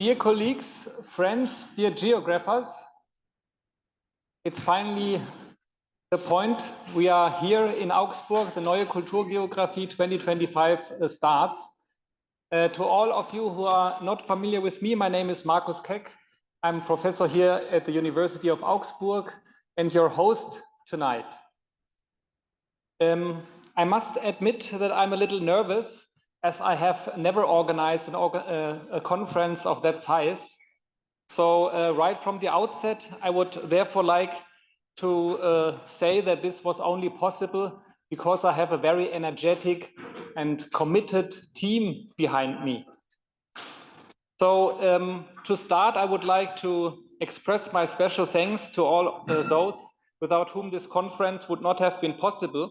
Dear colleagues, friends, dear geographers, it's finally the point. We are here in Augsburg. The Neue Kulturgeographie 2025 starts. To all of you who are not familiar with me, my name is Markus Keck. I'm professor here at the University of Augsburg and your host tonight. I must admit that I'm a little nervous, as I have never organized a conference of that size. So right from the outset, I would therefore like to say that this was only possible because I have a very energetic and committed team behind me. So to start, I would like to express my special thanks to all those without whom this conference would not have been possible.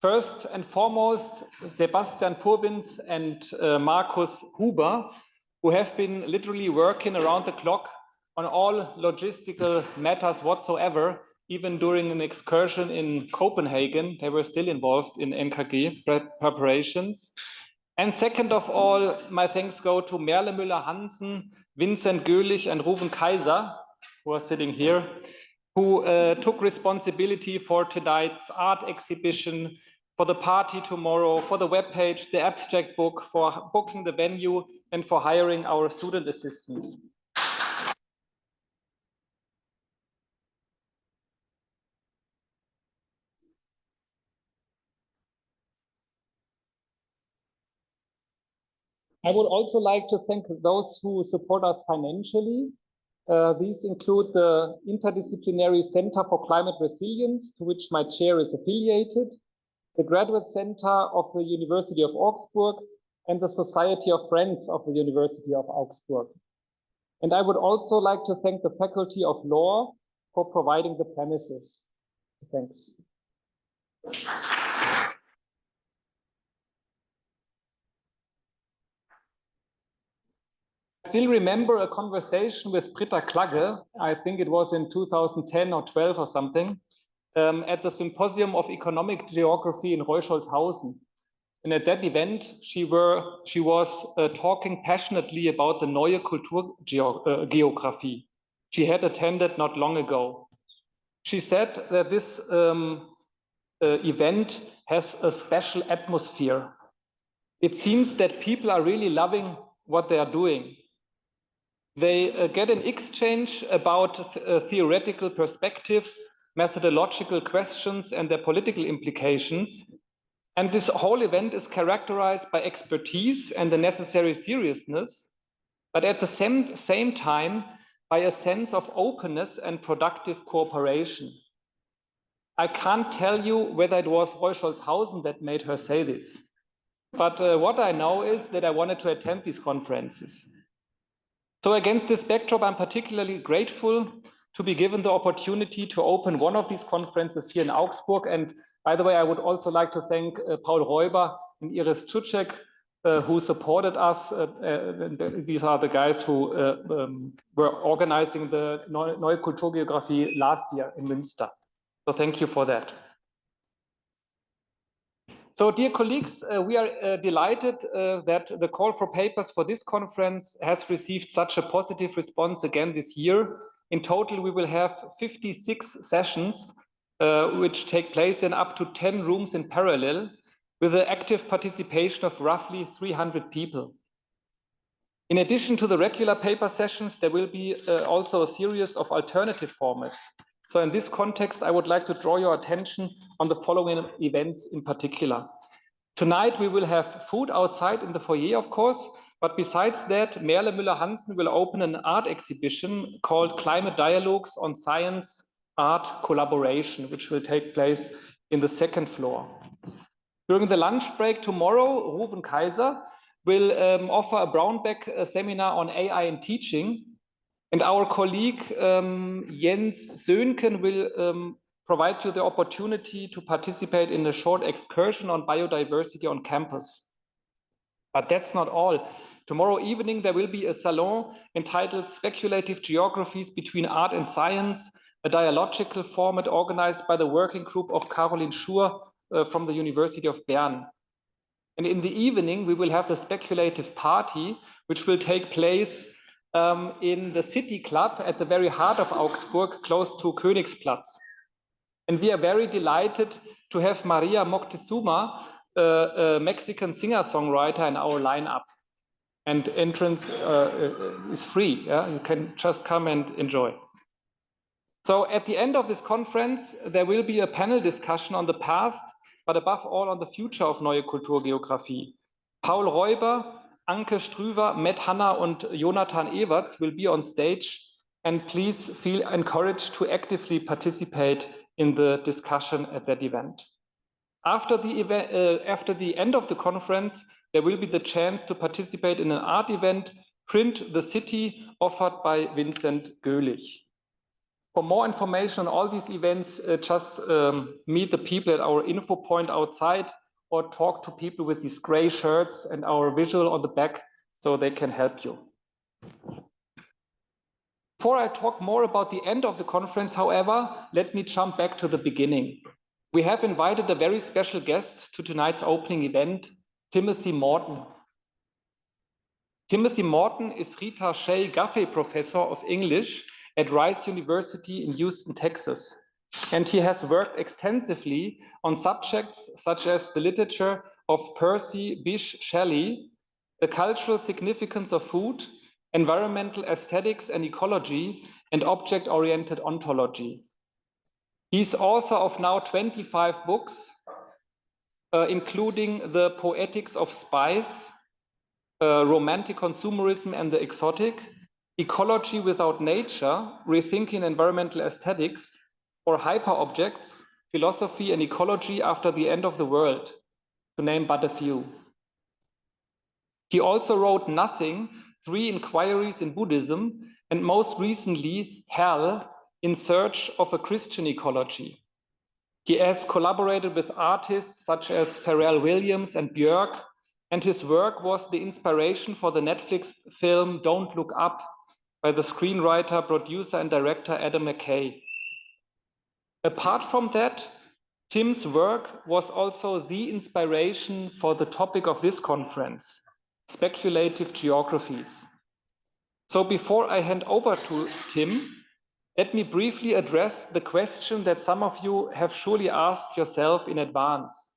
First and foremost, Sebastian Purbins and Markus Huber, who have been literally working around the clock on all logistical matters whatsoever. Even during an excursion in Copenhagen, they were still involved in NKG preparations. And second of all, my thanks go to Merle Müller-Hansen, Vincent Göhlich, and Ruven Kaiser, who are sitting here, who took responsibility for tonight's art exhibition, for the party tomorrow, for the webpage, the abstract book, for booking the venue, and for hiring our student assistants. I would also like to thank those who support us financially. These include the Interdisciplinary Center for Climate Resilience, to which my chair is affiliated, the Graduate Center of the University of Augsburg, and the Society of Friends of the University of Augsburg. And I would also like to thank the Faculty of Law for providing the premises. Thanks. I still remember a conversation with Britta Klagge, I think it was in 2010 or 12 or something, at the Symposium of Economic Geography in Reuscholzhausen. And at that event, she was talking passionately about the Neue Kulturgeographie she had attended not long ago. She said that this event has a special atmosphere. It seems that people are really loving what they are doing. They get an exchange about theoretical perspectives, methodological questions, and their political implications. And this whole event is characterized by expertise and the necessary seriousness, but at the same time, by a sense of openness and productive cooperation. I can't tell you whether it was Reuscholzhausen that made her say this, but what I know is that I wanted to attend these conferences. So against this backdrop, I'm particularly grateful to be given the opportunity to open one of these conferences here in Augsburg. And by the way, I would also like to thank Paul Reuber and Iris Čuček, who supported us. These are the guys who were organizing the Neue Kulturgeographie last year in Münster. So thank you for that. So dear colleagues, we are delighted that the call for papers for this conference has received such a positive response again this year. In total, we will have 56 sessions, which take place in up to 10 rooms in parallel, with the active participation of roughly 300 people. In addition to the regular paper sessions, there will be also a series of alternative formats. So in this context, I would like to draw your attention on the following events in particular. Tonight, we will have food outside in the foyer, of course, but besides that, Merle Müller-Hansen will open an art exhibition called Climate Dialogues on Science Art Collaboration, which will take place in the second floor. During the lunch break tomorrow, Ruven Kaiser will offer a Brownback seminar on AI in teaching. And our colleague Jens Söhnken will provide you the opportunity to participate in a short excursion on biodiversity on campus. But that's not all. Tomorrow evening, there will be a salon entitled Speculative Geographies Between Art and Science, a dialogical format organized by the working group of Caroline Schur from the University of Bern. And in the evening, we will have the speculative party, which will take place in the city club at the very heart of Augsburg, close to Königsplatz. And we are very delighted to have Maria Moctezuma, a Mexican singer-songwriter, in our lineup. And entrance is free. Yeah? You can just come and enjoy. So at the end of this conference, there will be a panel discussion on the past, but above all on the future of Neue Kulturgeographie. Paul Räuber, Anke Strüver, Matt Hanna and Jonathan Everts will be on stage, and please feel encouraged to actively participate in the discussion at that event. After the end of the conference, there will be the chance to participate in an art event, Print the City, offered by Vincent Göhlich. For more information on all these events, just meet the people at our info point outside, or talk to people with these gray shirts and our visual on the back so they can help you. Before I talk more about the end of the conference, however, let me jump back to the beginning. We have invited a very special guest to tonight's opening event, Timothy Morton. Timothy Morton is Rita Shea Guffey Professor of English at Rice University in Houston, Texas. And he has worked extensively on subjects such as the literature of Percy Bysshe Shelley, the cultural significance of food, environmental aesthetics and ecology, and object-oriented ontology. He's author of now 25 books, including The Poetics of Spice, Romantic Consumerism and the Exotic, Ecology Without Nature, Rethinking Environmental Aesthetics, or Hyperobjects, Philosophy and Ecology After the End of the World, to name but a few. He also wrote Nothing, 3 Inquiries in Buddhism, and most recently, Hell, In Search of a Christian Ecology. He has collaborated with artists such as Pharrell Williams and Björk, and his work was the inspiration for the Netflix film Don't Look Up by the screenwriter, producer, and director Adam McKay. Apart from that, Tim's work was also the inspiration for the topic of this conference, speculative geographies. So before I hand over to Tim, let me briefly address the question that some of you have surely asked yourself in advance.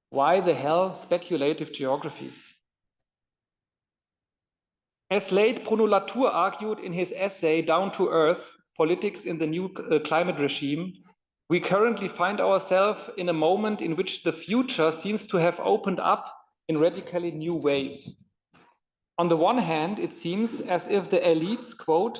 Why the hell speculative geographies? As Slade Brunner-Latour argued in his essay Down to Earth, Politics in the New Climate Regime, we currently find ourselves in a moment in which the future seems to have opened up in radically new ways. On the one hand, it seems as if the elites, quote,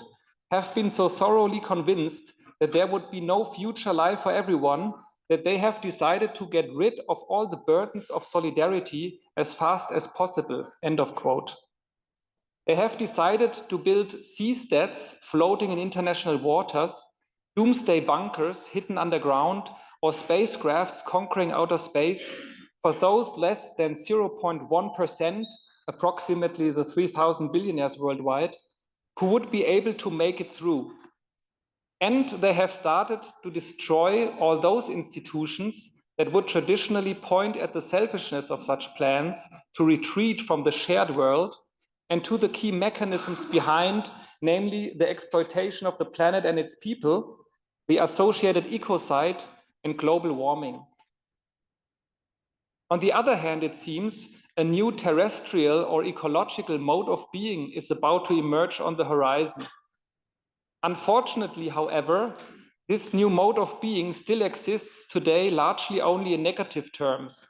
have been so thoroughly convinced that there would be no future life for everyone that they have decided to get rid of all the burdens of solidarity as fast as possible, end of quote. They have decided to build seasteads floating in international waters, doomsday bunkers hidden underground, or spacecrafts conquering outer space for those less than 0.1%, approximately the 3,000 billionaires worldwide, who would be able to make it through. And they have started to destroy all those institutions that would traditionally point at the selfishness of such plans to retreat from the shared world and to the key mechanisms behind, namely the exploitation of the planet and its people, the associated ecocide, and global warming. On the other hand, it seems a new terrestrial or ecological mode of being is about to emerge on the horizon. Unfortunately, however, this new mode of being still exists today largely only in negative terms.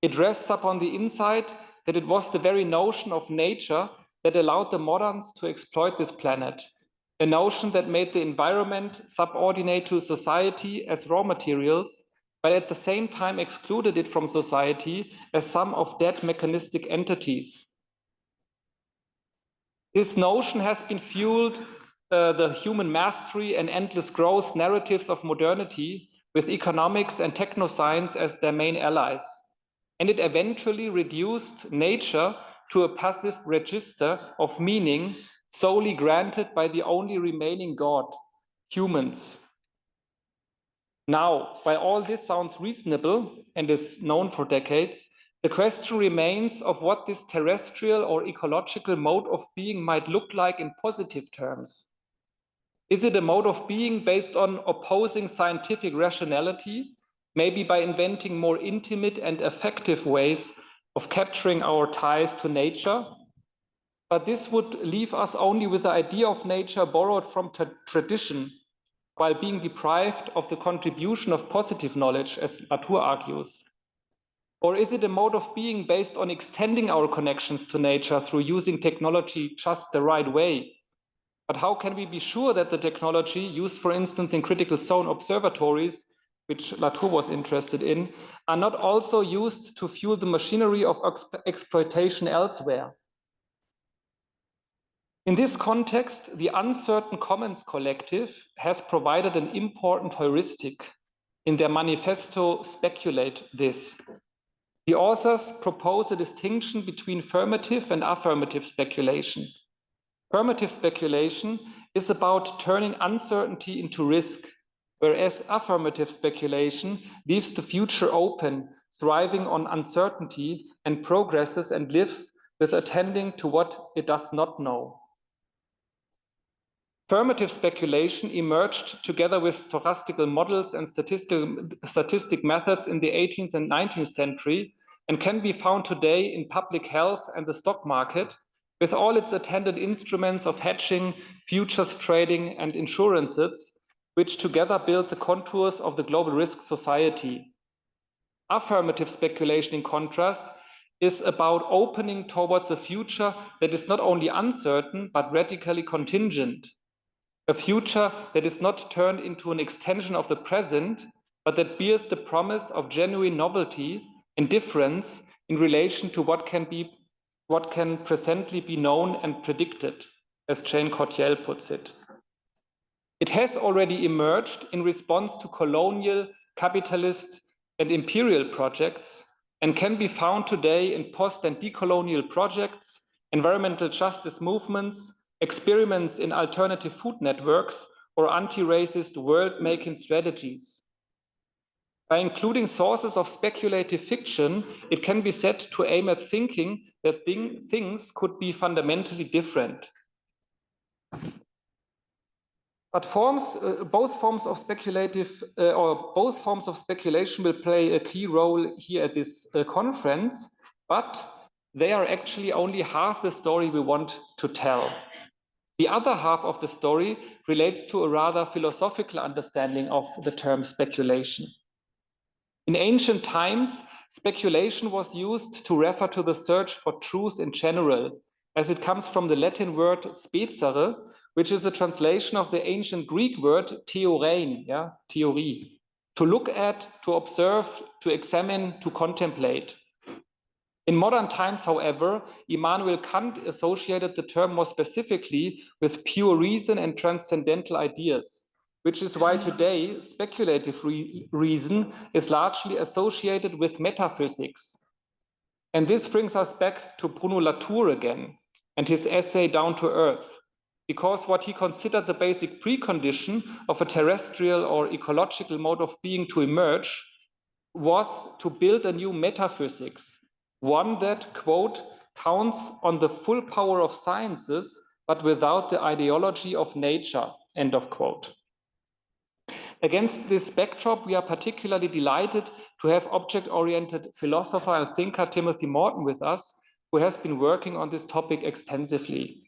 It rests upon the insight that it was the very notion of nature that allowed the moderns to exploit this planet, a notion that made the environment subordinate to society as raw materials, but at the same time excluded it from society as some of dead mechanistic entities. This notion has been fueled the human mastery and endless growth narratives of modernity, with economics and technoscience as their main allies. And it eventually reduced nature to a passive register of meaning solely granted by the only remaining God, humans. Now, while all this sounds reasonable and is known for decades, the question remains of what this terrestrial or ecological mode of being might look like in positive terms. Is it a mode of being based on opposing scientific rationality, maybe by inventing more intimate and effective ways of capturing our ties to nature? But this would leave us only with the idea of nature borrowed from tradition, while being deprived of the contribution of positive knowledge, as Latour argues. Or is it a mode of being based on extending our connections to nature through using technology just the right way? But how can we be sure that the technology used, for instance, in critical zone observatories, which Latour was interested in, are not also used to fuel the machinery of exploitation elsewhere? In this context, the Uncertain Commons Collective has provided an important heuristic. In their manifesto, Speculate This. The authors propose a distinction between affirmative and affirmative speculation. Affirmative speculation is about turning uncertainty into risk, whereas affirmative speculation leaves the future open, thriving on uncertainty, and progresses and lives with attending to what it does not know. Affirmative speculation emerged together with stochastical models and statistic methods in the 18th and 19th century and can be found today in public health and the stock market, with all its attendant instruments of hedging, futures trading, and insurances, which together build the contours of the global risk society. Affirmative speculation, in contrast, is about opening towards a future that is not only uncertain, but radically contingent. A future that is not turned into an extension of the present, but that bears the promise of genuine novelty and difference in relation to what can presently be known and predicted, as Jane Cordial puts it. It has already emerged in response to colonial, capitalist, and imperial projects, and can be found today in post- and decolonial projects, environmental justice movements, experiments in alternative food networks, or anti-racist world-making strategies. By including sources of speculative fiction, it can be said to aim at thinking that things could be fundamentally different. But both forms of speculation will play a key role here at this conference, but they are actually only half the story we want to tell. The other half of the story relates to a rather philosophical understanding of the term speculation. In ancient times, speculation was used to refer to the search for truth in general, as it comes from the Latin word specere, which is a translation of the ancient Greek word theorein, theory, to look at, to observe, to examine, to contemplate. In modern times, however, Immanuel Kant associated the term more specifically with pure reason and transcendental ideas, which is why today speculative reason is largely associated with metaphysics. And this brings us back to Bruno Latour again and his essay Down to Earth, because what he considered the basic precondition of a terrestrial or ecological mode of being to emerge was to build a new metaphysics, one that, quote, counts on the full power of sciences, but without the ideology of nature, end of quote. Against this backdrop, we are particularly delighted to have object-oriented philosopher and thinker Timothy Morton with us, who has been working on this topic extensively.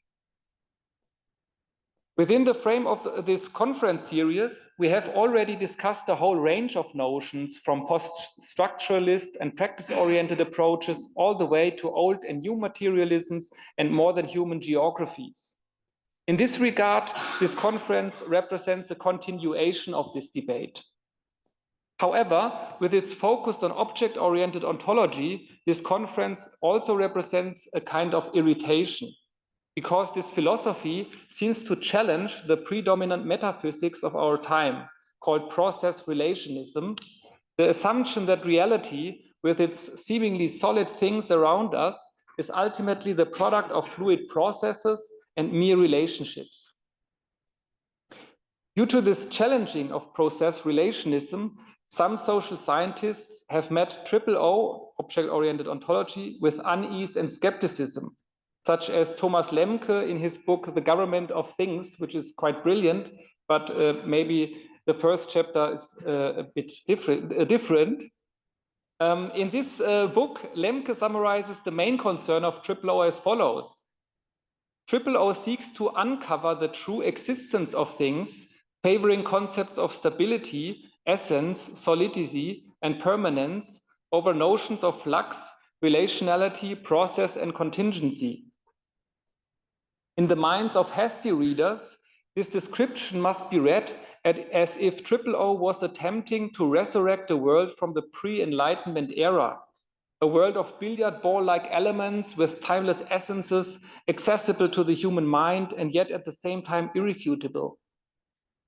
Within the frame of this conference series, we have already discussed a whole range of notions, from post-structuralist and practice-oriented approaches all the way to old and new materialisms and more than human geographies. In this regard, this conference represents a continuation of this debate. However, with its focus on object-oriented ontology, this conference also represents a kind of irritation, because this philosophy seems to challenge the predominant metaphysics of our time, called process relationism, the assumption that reality, with its seemingly solid things around us, is ultimately the product of fluid processes and mere relationships. Due to this challenging of process relationism, some social scientists have met object-oriented ontology with unease and skepticism, such as Thomas Lemke in his book, The Government of Things, which is quite brilliant, but maybe the first chapter is a bit different. In this book, Lemke summarizes the main concern of OO as follows. OO seeks to uncover the true existence of things, favoring concepts of stability, essence, solidity, and permanence over notions of flux, relationality, process, and contingency. In the minds of hasty readers, this description must be read as if OO was attempting to resurrect a world from the pre-Enlightenment era, a world of billiard ball-like elements with timeless essences accessible to the human mind and yet at the same time irrefutable.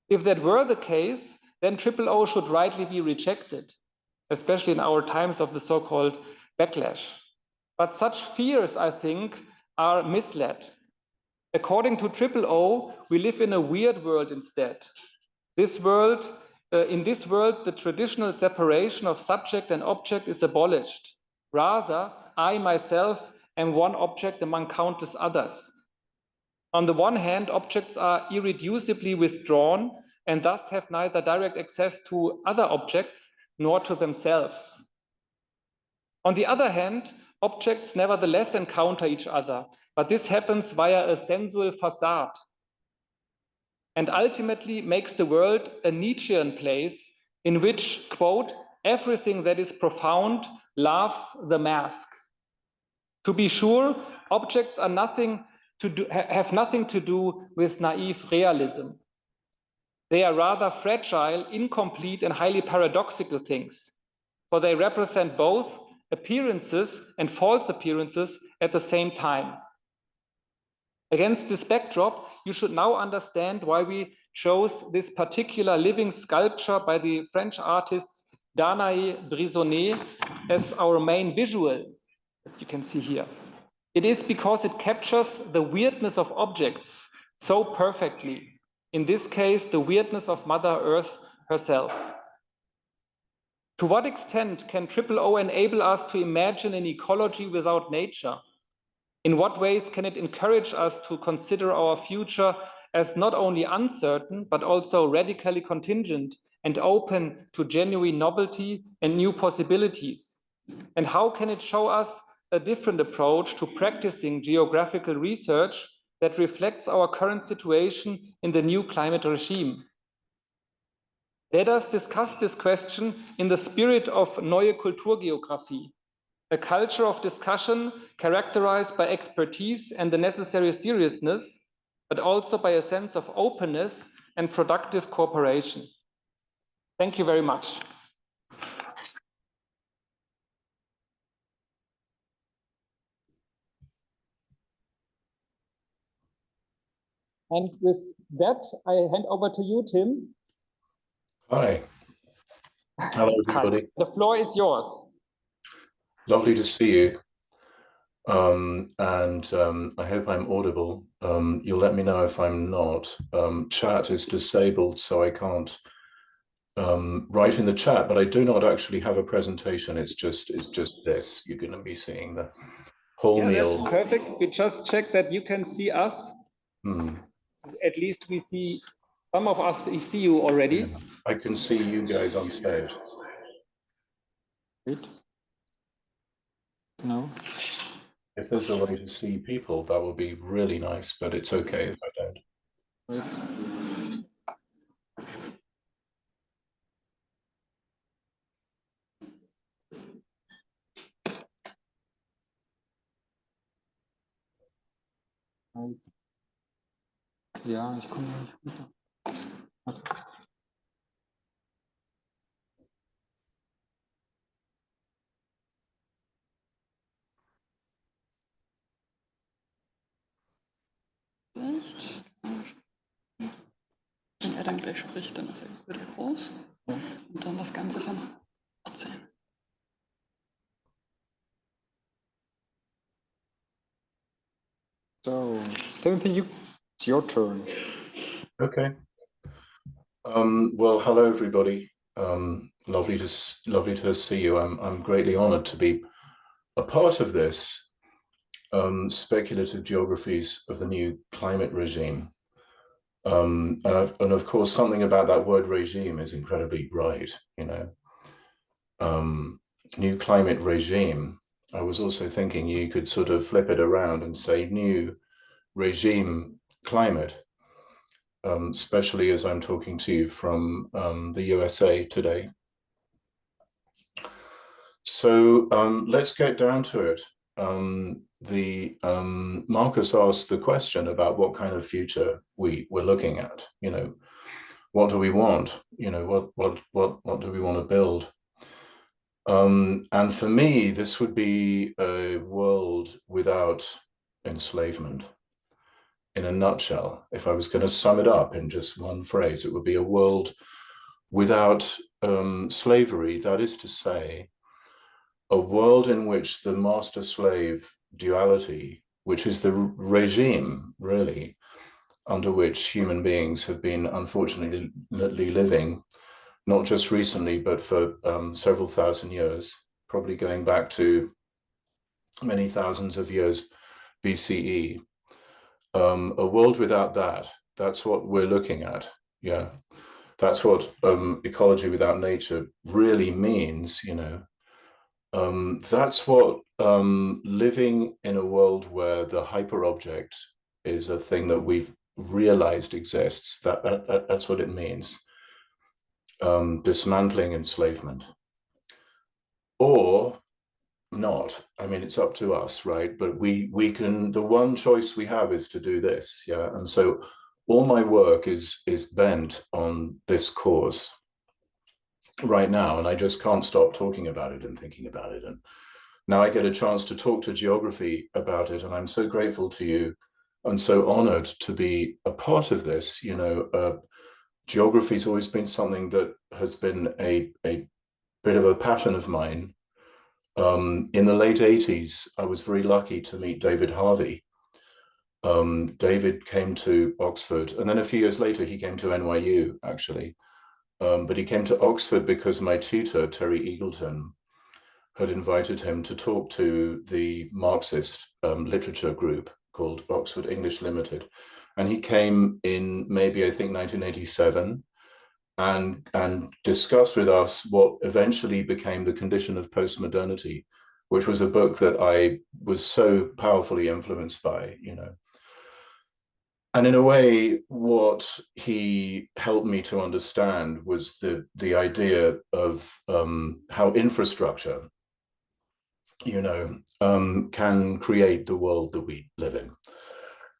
If that were the case, then OO should rightly be rejected, especially in our times of the so-called backlash. But such fears, I think, are misled. According to OO, we live in a weird world instead. This world, in this world, the traditional separation of subject and object is abolished. Rather, I myself am one object among countless others. On the one hand, objects are irreducibly withdrawn and thus have neither direct access to other objects nor to themselves. On the other hand, objects nevertheless encounter each other, but this happens via a sensual facade and ultimately makes the world a Nietzschean place in which, quote, everything that is profound loves the mask. To be sure, objects are have nothing to do with naive realism. They are rather fragile, incomplete, and highly paradoxical things, for they represent both appearances and false appearances at the same time. Against this backdrop, you should now understand why we chose this particular living sculpture by the French artists Danae Brisonnet as our main visual, that you can see here. It is because it captures the weirdness of objects so perfectly. In this case, the weirdness of Mother Earth herself. To what extent can OO enable us to imagine an ecology without nature? In what ways can it encourage us to consider our future as not only uncertain, but also radically contingent and open to genuine novelty and new possibilities? And how can it show us a different approach to practicing geographical research that reflects our current situation in the new climate regime? Let us discuss this question in the spirit of Neue Kulturgeographie, a culture of discussion characterized by expertise and the necessary seriousness, but also by a sense of openness and productive cooperation. Thank you very much. And with that, I hand over to you, Tim. Hi. Hello, everybody. The floor is yours. Lovely to see you. I hope I'm audible. You'll let me know if I'm not. Chat is disabled, so I can't write in the chat, but I do not actually have a presentation. It's just this. You're going to be seeing the whole meal. That's perfect. We just check that you can see us. At least we see, some of us see you already. Yeah, I can see you guys on stage. Good. No. If there's a way to see people, that would be really nice, but it's okay if I don't. Right. Ja, ich komme nicht runter. Wenn er dann gleich spricht, dann ist er wieder groß. Ja. Und dann das Ganze von 14. So, Timothy, it's your turn. Okay. Well, hello everybody. Lovely to see you. I'm greatly honoured to be a part of this, speculative geographies of the new climate regime. And of course, something about that word regime is incredibly right, you know. New climate regime. I was also thinking you could sort of flip it around and say new regime climate, especially as I'm talking to you from the USA today. So let's get down to it. Markus asked the question about what kind of future we're looking at. You know, what do we want? You know, what do we want to build? And for me, this would be a world without enslavement. In a nutshell, if I was going to sum it up in just one phrase, it would be a world without slavery. That is to say, a world in which the master-slave duality, which is the regime, really, under which human beings have been unfortunately living, not just recently, but for several thousand years, probably going back to many thousands of years BCE. A world without that, that's what we're looking at. Yeah, that's what ecology without nature really means, you know. That's what living in a world where the hyperobject is a thing that we've realized exists, that's what it means. Dismantling enslavement. Or not. I mean, it's up to us, right? But we can, the one choice we have is to do this, yeah? And so all my work is bent on this cause right now, and I just can't stop talking about it and thinking about it. And now I get a chance to talk to geography about it, and I'm so grateful to you and so honored to be a part of this. You know, geography's always been something that has been a bit of a passion of mine. In the late 80s, I was very lucky to meet David Harvey. David came to Oxford, and then a few years later, he came to NYU, actually. But he came to Oxford because my tutor, Terry Eagleton, had invited him to talk to the Marxist literature group called Oxford English Limited. And he came in maybe, I think, 1987, and discussed with us what eventually became The Condition of Postmodernity, which was a book that I was so powerfully influenced by, you know. And in a way, what he helped me to understand was the idea of how infrastructure, you know, can create the world that we live in.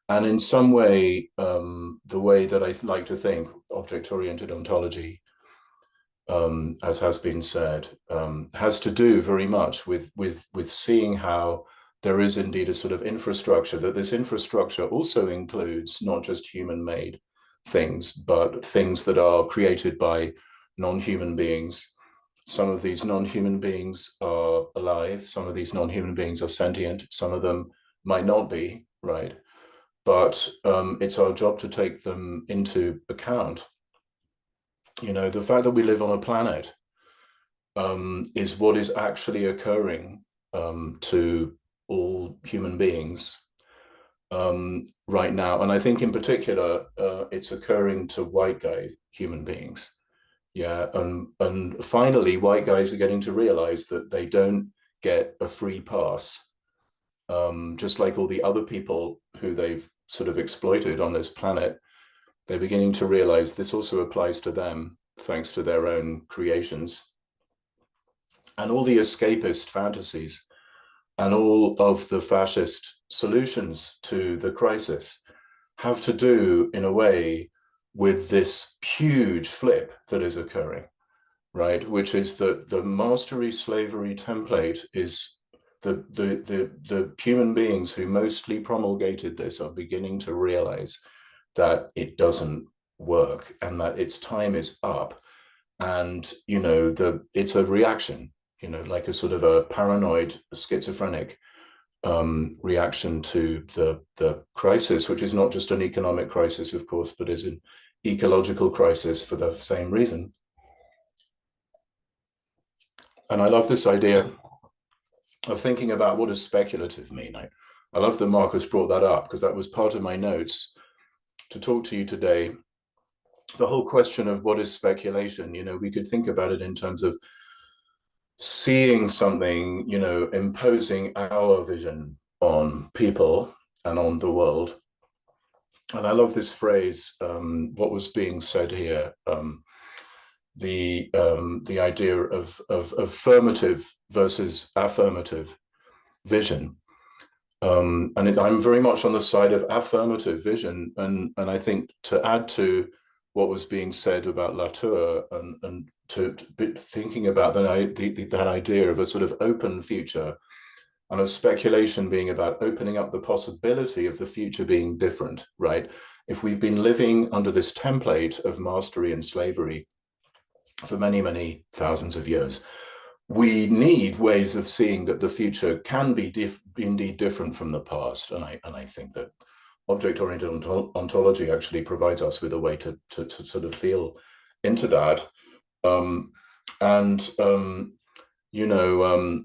And in some way, the way that I like to think object-oriented ontology, as has been said, has to do very much with seeing how there is indeed a sort of infrastructure, that this infrastructure also includes not just human-made things, but things that are created by non-human beings. Some of these non-human beings are alive, some of these non-human beings are sentient, some of them might not be, right? But it's our job to take them into account. You know, the fact that we live on a planet is what is actually occurring to all human beings right now. And I think in particular, it's occurring to white guy human beings. Yeah, and finally, white guys are getting to realize that they don't get a free pass, just like all the other people who they've sort of exploited on this planet. They're beginning to realize this also applies to them, thanks to their own creations. And all the escapist fantasies and all of the fascist solutions to the crisis have to do, in a way, with this huge flip that is occurring, right? Which is that the mastery slavery template is the human beings who mostly promulgated this are beginning to realize that it doesn't work and that its time is up. And, you know, it's a reaction, you know, like a sort of a paranoid, schizophrenic reaction to the crisis, which is not just an economic crisis, of course, but is an ecological crisis for the same reason. And I love this idea of thinking about what does speculative mean. I love that Markus brought that up, because that was part of my notes to talk to you today. The whole question of what is speculation, you know, we could think about it in terms of seeing something, you know, imposing our vision on people and on the world. And I love this phrase, what was being said here, the idea of affirmative versus affirmative vision. I'm very much on the side of affirmative vision, and I think to add to what was being said about Latour, and to be thinking about that idea of a sort of open future, and a speculation being about opening up the possibility of the future being different, right? If we've been living under this template of mastery and slavery for many, many thousands of years, we need ways of seeing that the future can be indeed different from the past. And I think that object-oriented ontology actually provides us with a way to sort of feel into that. You know,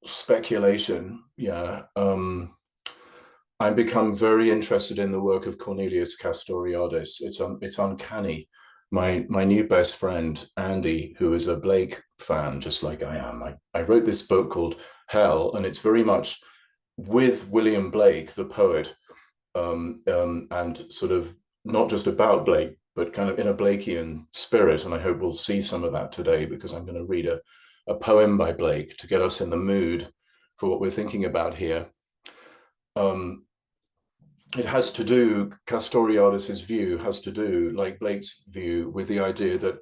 speculation, yeah. I've become very interested in the work of Cornelius Castoriadis. It's uncanny. My new best friend, Andy, who is a Blake fan, just like I am, I wrote this book called Hell, and it's very much with William Blake, the poet, and sort of not just about Blake, but kind of in a Blakean spirit. And I hope we'll see some of that today, because I'm going to read a poem by Blake to get us in the mood for what we're thinking about here. It has to do, Castoriadis's view has to do, like Blake's view, with the idea that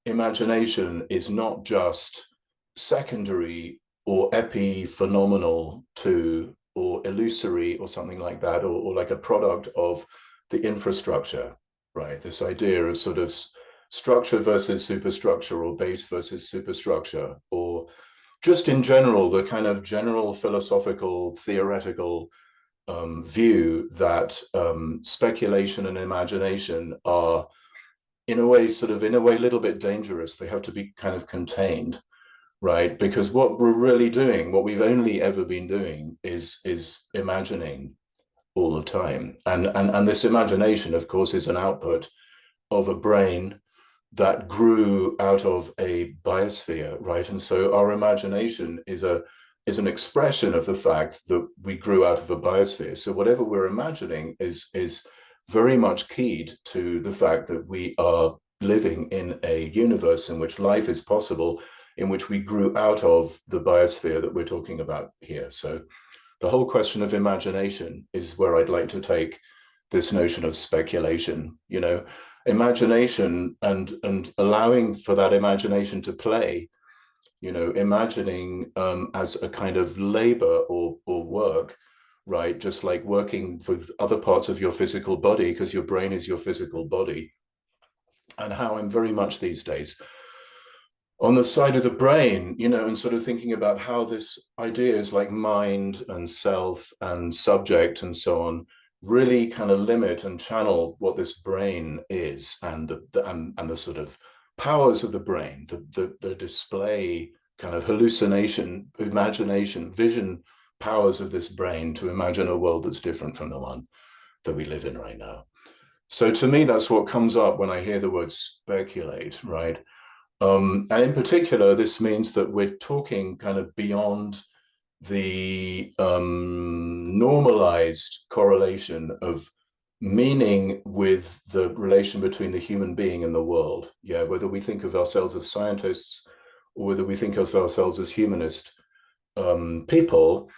imagination is not just secondary or epiphenomenal to, or illusory or something like that, or like a product of the infrastructure, right? This idea of sort of structure versus superstructure, or base versus superstructure, or just in general, the kind of general philosophical, theoretical view that speculation and imagination are, in a way, a little bit dangerous. They have to be kind of contained, right? Because what we're really doing, what we've only ever been doing, is imagining all the time. And this imagination, of course, is an output of a brain that grew out of a biosphere, right? And so our imagination is an expression of the fact that we grew out of a biosphere. So whatever we're imagining is very much keyed to the fact that we are living in a universe in which life is possible, in which we grew out of the biosphere that we're talking about here. So the whole question of imagination is where I'd like to take this notion of speculation, you know, imagination, and allowing for that imagination to play, you know, imagining as a kind of labor or work, right? Just like working with other parts of your physical body, because your brain is your physical body. And how I'm very much these days on the side of the brain, you know, and sort of thinking about how this ideas like mind and self and subject and so on really kind of limit and channel what this brain is, and the sort of powers of the brain, the display, kind of hallucination, imagination, vision powers of this brain to imagine a world that's different from the one that we live in right now. So to me, that's what comes up when I hear the word speculate, right? And in particular, this means that we're talking kind of beyond the normalized correlation of meaning with the relation between the human being and the world. Yeah, whether we think of ourselves as scientists or whether we think of ourselves as humanist people,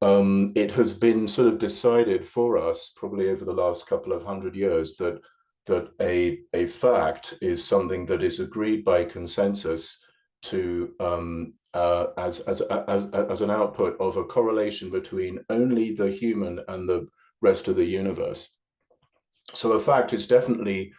it has been sort of decided for us, probably over the last couple of 100 years, that a fact is something that is agreed by consensus to as an output of a correlation between only the human and the rest of the universe. So a fact is definitely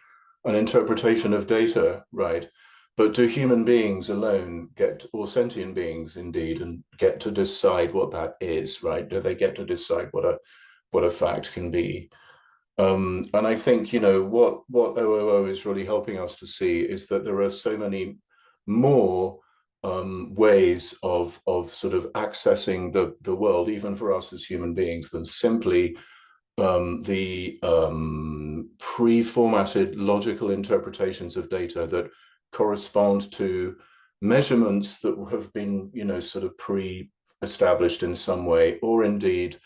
an interpretation of data, right? But do human beings alone get, or sentient beings indeed, and get to decide what that is, right? Do they get to decide what a fact can be? And I think, you know, what OOO is really helping us to see is that there are so many more ways of sort of accessing the world, even for us as human beings, than simply the pre-formatted logical interpretations of data that correspond to measurements that have been, you know, sort of pre-established in some way, or indeed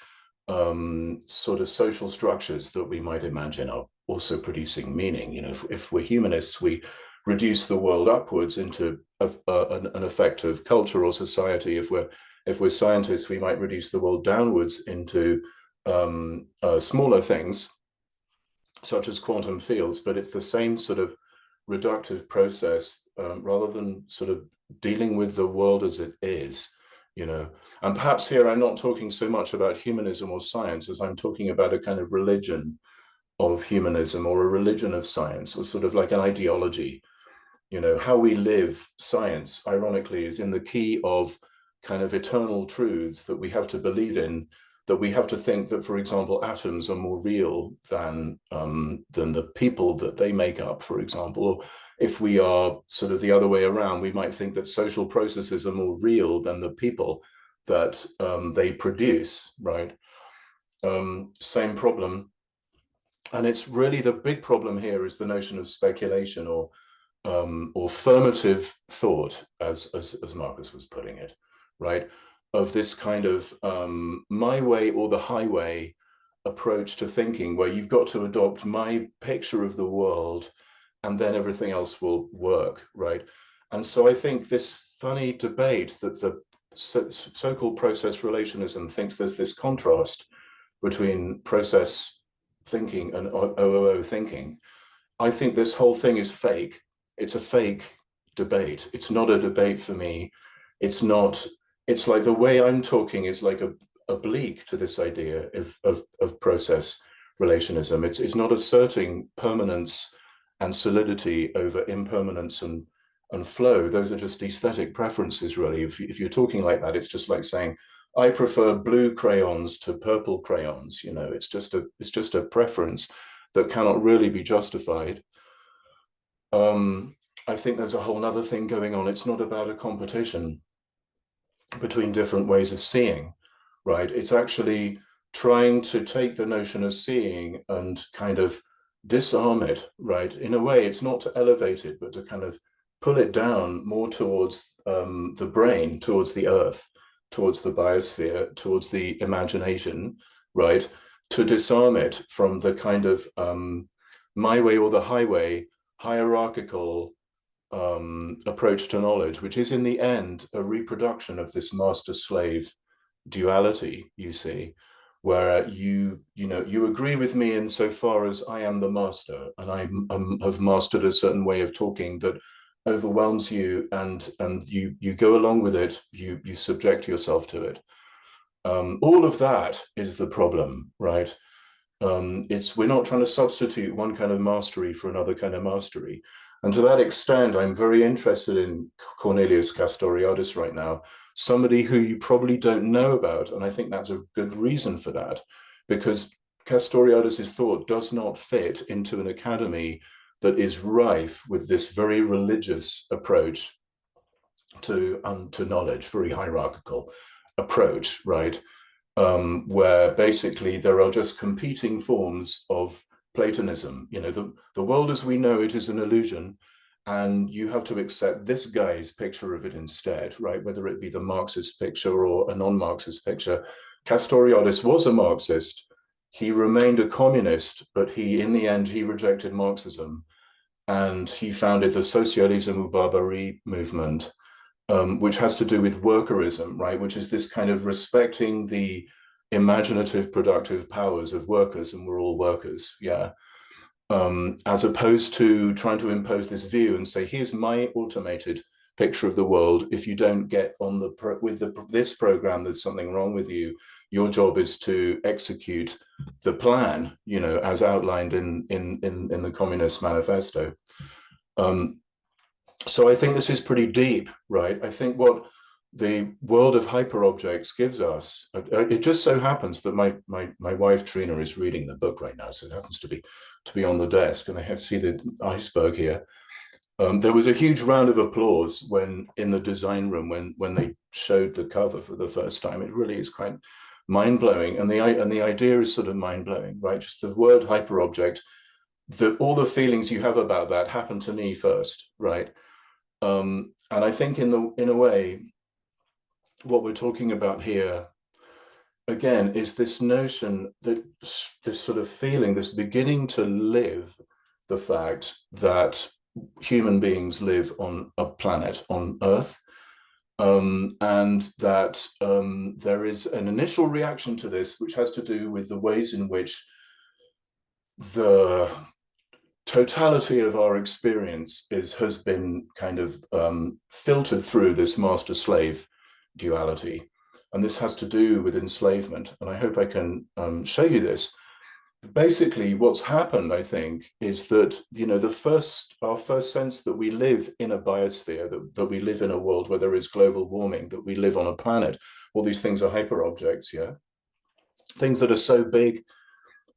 sort of social structures that we might imagine are also producing meaning. You know, if we're humanists, we reduce the world upwards into an effect of culture or society. If we're scientists, we might reduce the world downwards into smaller things, such as quantum fields. But it's the same sort of reductive process, rather than sort of dealing with the world as it is. You know, and perhaps here I'm not talking so much about humanism or science as I'm talking about a kind of religion of humanism, or a religion of science, or sort of like an ideology. You know, how we live science, ironically, is in the key of kind of eternal truths that we have to believe in, that we have to think that, for example, atoms are more real than the people that they make up, for example. Or if we are sort of the other way around, we might think that social processes are more real than the people that they produce, right? Same problem. And it's really the big problem here is the notion of speculation, or formative thought, as Markus was putting it, right? Of this kind of my way or the highway approach to thinking, where you've got to adopt my picture of the world and then everything else will work, right? And so I think this funny debate that the so-called process relationism thinks there's this contrast between process thinking and OOO thinking. I think this whole thing is fake. It's a fake debate. It's not a debate for me. It's not, it's like the way I'm talking is like oblique to this idea of process relationism. It's not asserting permanence and solidity over impermanence and flow. Those are just aesthetic preferences, really. If you're talking like that, it's just like saying, I prefer blue crayons to purple crayons. You know, it's just a preference that cannot really be justified. I think there's a whole other thing going on. It's not about a competition between different ways of seeing, right? It's actually trying to take the notion of seeing and kind of disarm it, right? In a way, it's not to elevate it, but to kind of pull it down more towards the brain, towards the earth, towards the biosphere, towards the imagination, right? To disarm it from the kind of my way or the highway, hierarchical approach to knowledge, which is in the end a reproduction of this master-slave duality, you see, where you agree with me insofar as I am the master and I have mastered a certain way of talking that overwhelms you, and you go along with it, you subject yourself to it. All of that is the problem, right? We're not trying to substitute one kind of mastery for another kind of mastery. And to that extent, I'm very interested in Cornelius Castoriadis right now, somebody who you probably don't know about. And I think that's a good reason for that, because Castoriadis' thought does not fit into an academy that is rife with this very religious approach to knowledge, very hierarchical approach, right? Where basically there are just competing forms of Platonism. You know, the world as we know it is an illusion, and you have to accept this guy's picture of it instead, right? Whether it be the Marxist picture or a non-Marxist picture. Castoriadis was a Marxist. He remained a communist, but in the end, he rejected Marxism, and he founded the Socialisme ou Barbarie movement, which has to do with workerism, right? Which is this kind of respecting the imaginative, productive powers of workers, and we're all workers, yeah. As opposed to trying to impose this view and say, here's my automated picture of the world. If you don't get on this program, there's something wrong with you. Your job is to execute the plan, you know, as outlined in the Communist Manifesto. So I think this is pretty deep, right? I think what the world of hyperobjects gives us, it just so happens that my wife Trina is reading the book right now, so it happens to be on the desk, and I have to see the iceberg here. There was a huge round of applause when in the design room when they showed the cover for the first time. It really is quite mind-blowing, and the idea is sort of mind-blowing, right? Just the word hyperobject, all the feelings you have about that happened to me first, right? And I think in a way, what we're talking about here, again, is this notion that this sort of feeling, this beginning to live the fact that human beings live on a planet, on Earth, and that there is an initial reaction to this, which has to do with the ways in which the totality of our experience has been kind of filtered through this master-slave duality. And this has to do with enslavement. And I hope I can show you this. Basically, what's happened, I think, is that, you know, our first sense that we live in a biosphere, that we live in a world where there is global warming, that we live on a planet, all these things are hyperobjects, yeah? Things that are so big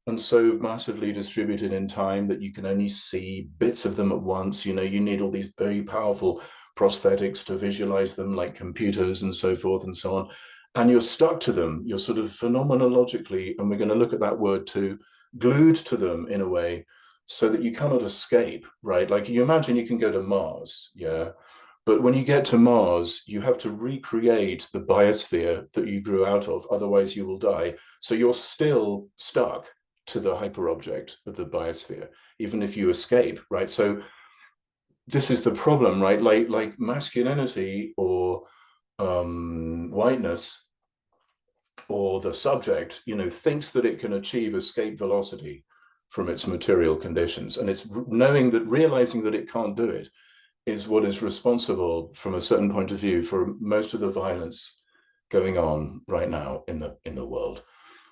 and so massively distributed in time that you can only see bits of them at once. You know, you need all these very powerful prosthetics to visualize them, like computers and so forth and so on. And you're stuck to them. You're sort of phenomenologically, and we're going to look at that word too, glued to them in a way so that you cannot escape, right? Like you imagine you can go to Mars, yeah? But when you get to Mars, you have to recreate the biosphere that you grew out of, otherwise you will die. So you're still stuck to the hyperobject of the biosphere, even if you escape, right? So this is the problem, right? Like masculinity or whiteness or the subject, you know, thinks that it can achieve escape velocity from its material conditions. And it's realizing that it can't do it is what is responsible from a certain point of view for most of the violence going on right now in the world.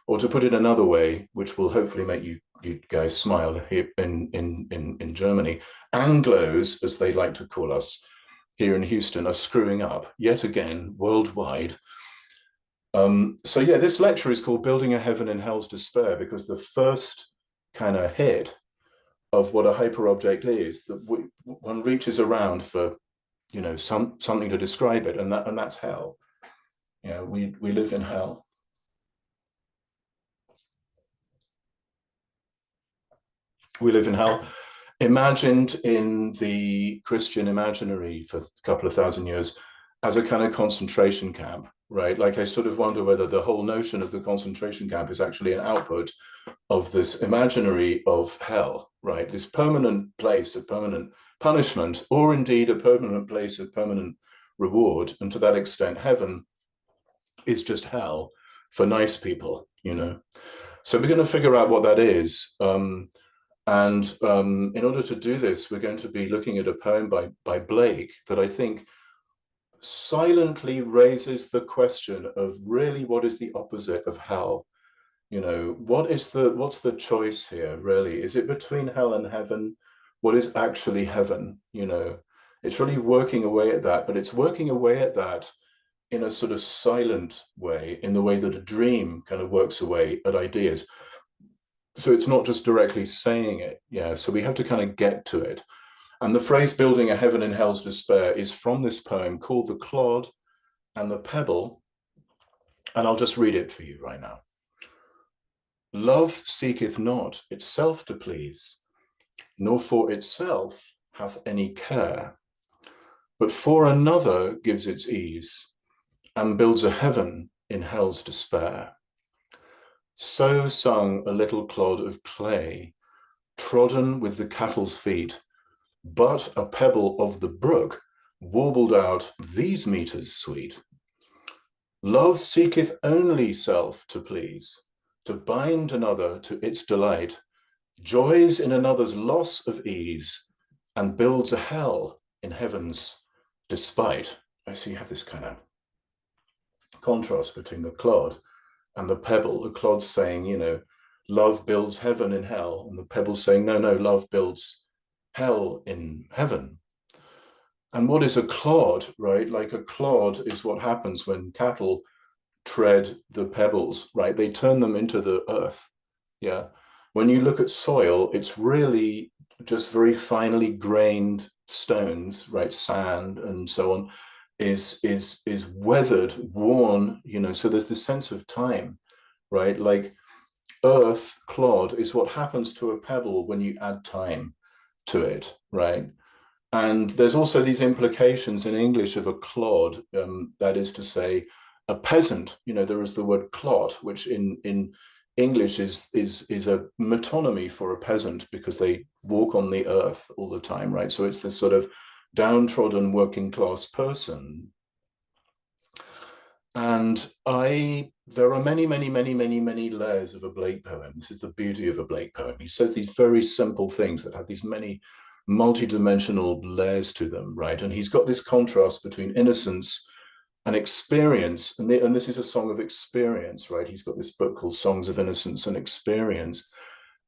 Or to put it another way, which will hopefully make you guys smile here in Germany, Anglos, as they like to call us here in Houston, are screwing up yet again worldwide. So yeah, this lecture is called Building a Heaven in Hell's Despair, because the first kind of hit of what a hyperobject is, that one reaches around for, you know, something to describe it, and that's hell. You know, we live in hell. We live in hell, imagined in the Christian imaginary for a couple of thousand years as a kind of concentration camp, right? Like I sort of wonder whether the whole notion of the concentration camp is actually an output of this imaginary of hell, right? This permanent place of permanent punishment, or indeed a permanent place of permanent reward. And to that extent, heaven is just hell for nice people, you know? So we're going to figure out what that is. And in order to do this, we're going to be looking at a poem by Blake that I think silently raises the question of really what is the opposite of hell? You know, what's the choice here, really? Is it between hell and heaven? What is actually heaven? You know, it's really working away at that, but it's working away at that in a sort of silent way, in the way that a dream kind of works away at ideas. So it's not just directly saying it, yeah, so we have to kind of get to it. And the phrase building a heaven in hell's despair is from this poem called The Clod and the Pebble, and I'll just read it for you right now. Love seeketh not itself to please, nor for itself hath any care, but for another gives its ease, and builds a heaven in hell's despair. So sung a little clod of clay, trodden with the cattle's feet, but a pebble of the brook warbled out these meters sweet. Love seeketh only self to please, to bind another to its delight, joys in another's loss of ease, and builds a hell in heaven's despite. So you have this kind of contrast between the clod and the pebble. The clod's saying, you know, love builds heaven in hell, and the pebble's saying, no, love builds hell in heaven. And what is a clod, right? Like a clod is what happens when cattle tread the pebbles, right? They turn them into the earth, yeah? When you look at soil, it's really just very finely grained stones, right, sand and so on, is weathered, worn, you know, so there's this sense of time, right? Like earth, clod, is what happens to a pebble when you add time to it, right? And there's also these implications in English of a clod, that is to say, a peasant. You know, there is the word clod, which in English is a metonymy for a peasant because they walk on the earth all the time, right? So it's this sort of downtrodden working class person. And there are many, many, many, many, many layers of a Blake poem. This is the beauty of a Blake poem. He says these very simple things that have these many multi-dimensional layers to them, right? And he's got this contrast between innocence and experience. And this is a song of experience, right? He's got this book called Songs of Innocence and Experience.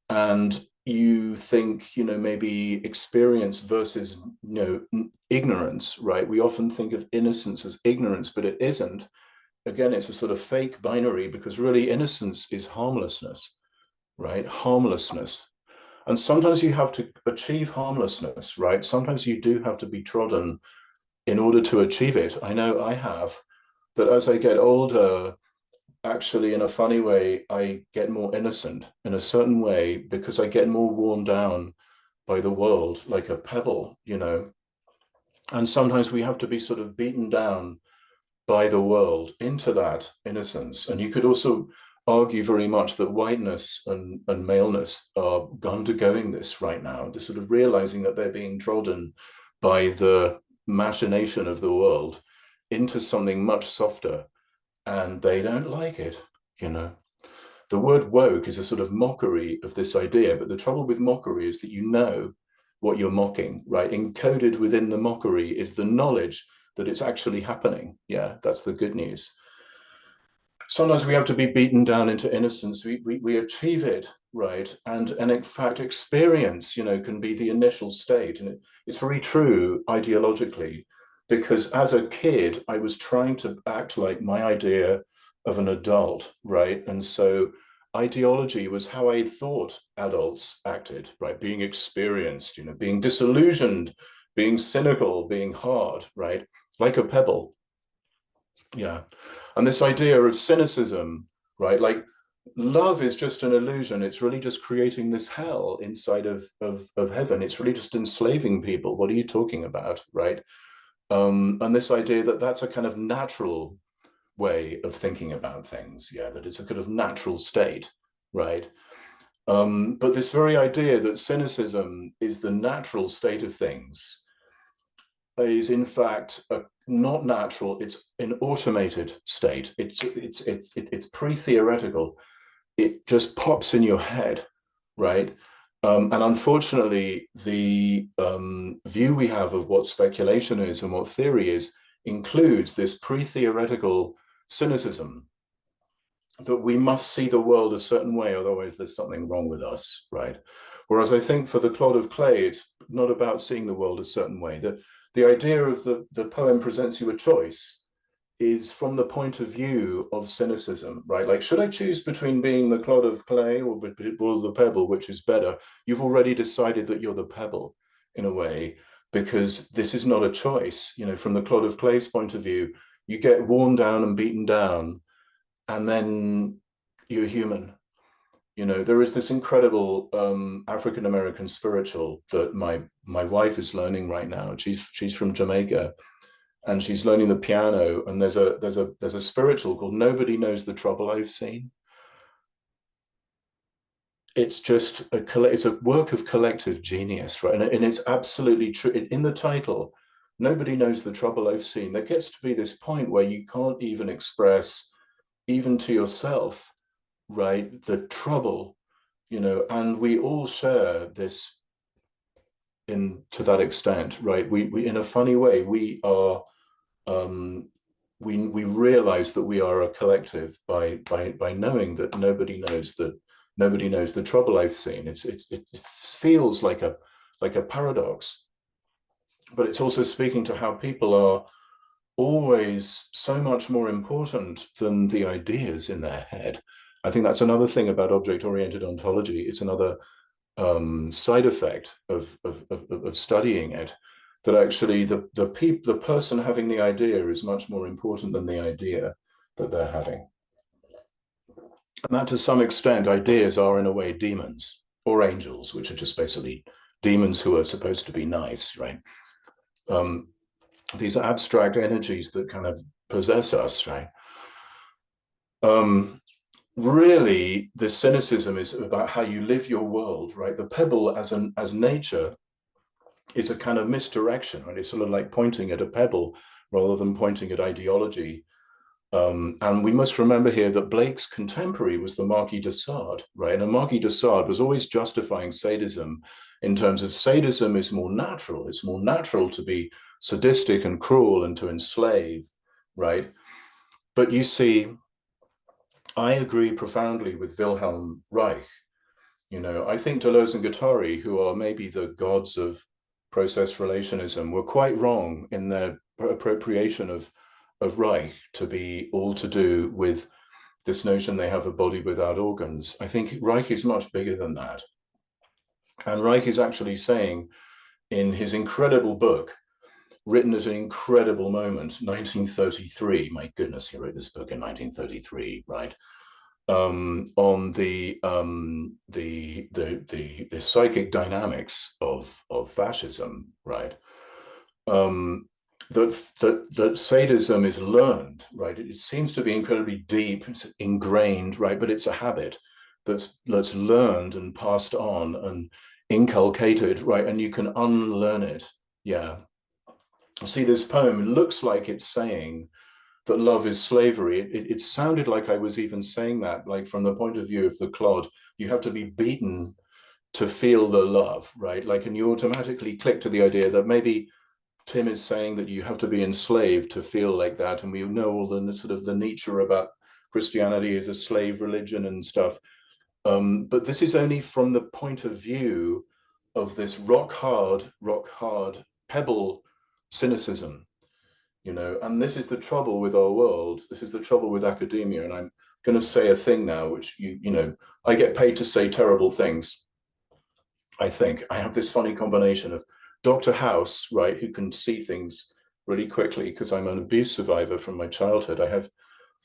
And you think, you know, maybe experience versus, you know, ignorance, right? We often think of innocence as ignorance, but it isn't. Again, it's a sort of fake binary, because really innocence is harmlessness, right? Harmlessness. And sometimes you have to achieve harmlessness, right? Sometimes you do have to be trodden in order to achieve it. I know I have, that as I get older, actually, in a funny way, I get more innocent in a certain way, because I get more worn down by the world, like a pebble, you know. And sometimes we have to be sort of beaten down by the world into that innocence. And you could also argue very much that whiteness and maleness are undergoing this right now, just sort of realizing that they're being trodden by the machination of the world into something much softer, and they don't like it, you know. The word woke is a sort of mockery of this idea, but the trouble with mockery is that you know what you're mocking, right? Encoded within the mockery is the knowledge that it's actually happening. Yeah, that's the good news. Sometimes we have to be beaten down into innocence. We achieve it, right? And in fact, experience, you know, can be the initial state. And it's very true ideologically, because as a kid, I was trying to act like my idea of an adult, right? And so ideology was how I thought adults acted, right? Being experienced, you know, being disillusioned, being cynical, being hard, right? Like a pebble. Yeah. And this idea of cynicism, right? Like love is just an illusion. It's really just creating this hell inside of heaven. It's really just enslaving people. What are you talking about, right? And this idea that that's a kind of natural way of thinking about things. Yeah, that it's a kind of natural state, right? But this very idea that cynicism is the natural state of things is in fact not natural. It's an automated state. It's pre-theoretical. It just pops in your head, right? And unfortunately, the view we have of what speculation is and what theory is includes this pre-theoretical cynicism that we must see the world a certain way, otherwise there's something wrong with us, right? Whereas I think for the clod of clay, it's not about seeing the world a certain way. The idea of the poem presents you a choice is from the point of view of cynicism, right? Like, should I choose between being the clod of clay or the pebble, which is better? You've already decided that you're the pebble in a way, because this is not a choice. You know, from the clod of clay's point of view, you get worn down and beaten down, and then you're human. You know, there is this incredible African-American spiritual that my wife is learning right now. She's from Jamaica, and she's learning the piano. And there's a spiritual called "Nobody Knows the Trouble I've Seen." It's just it's a work of collective genius, right? And it's absolutely true. In the title, "Nobody Knows the Trouble I've Seen," there gets to be this point where you can't even express, even to yourself, right, the trouble, you know. And we all share this to that extent, right? We in a funny way, we are we realize that we are a collective by knowing that nobody knows the trouble I've seen. It feels like a paradox, but it's also speaking to how people are always so much more important than the ideas in their head. I think that's another thing about object-oriented ontology. It's another side effect of studying it, that actually the person having the idea is much more important than the idea that they're having. And that to some extent, ideas are in a way demons or angels, which are just basically demons who are supposed to be nice, right? These abstract energies that kind of possess us, right? Really, the cynicism is about how you live your world, right? The pebble as nature is a kind of misdirection, right? It's sort of like pointing at a pebble rather than pointing at ideology. And we must remember here that Blake's contemporary was the Marquis de Sade, right? And the Marquis de Sade was always justifying sadism in terms of sadism is more natural. It's more natural to be sadistic and cruel and to enslave, right? But you see, I agree profoundly with Wilhelm Reich. You know, I think Deleuze and Guattari, who are maybe the gods of process relationism, were quite wrong in their appropriation of Reich to be all to do with this notion they have a body without organs. I think Reich is much bigger than that. And Reich is actually saying in his incredible book, written at an incredible moment, 1933, my goodness, he wrote this book in 1933, right? On the psychic dynamics of fascism, right? That sadism is learned, right? It seems to be incredibly deep, it's ingrained, right? But it's a habit that's learned and passed on and inculcated, right? And you can unlearn it. Yeah. See, this poem looks like it's saying that love is slavery. It sounded like I was even saying that, like from the point of view of the clod, you have to be beaten to feel the love, right? Like, and you automatically click to the idea that maybe Tim is saying that you have to be enslaved to feel like that. And we know all the sort of the Nietzsche about Christianity as a slave religion and stuff. But this is only from the point of view of this rock hard pebble cynicism, you know, and this is the trouble with our world. This is the trouble with academia. And I'm going to say a thing now, which, you know, I get paid to say terrible things. I think I have this funny combination of Dr. House, right, who can see things really quickly because I'm an abuse survivor from my childhood. I have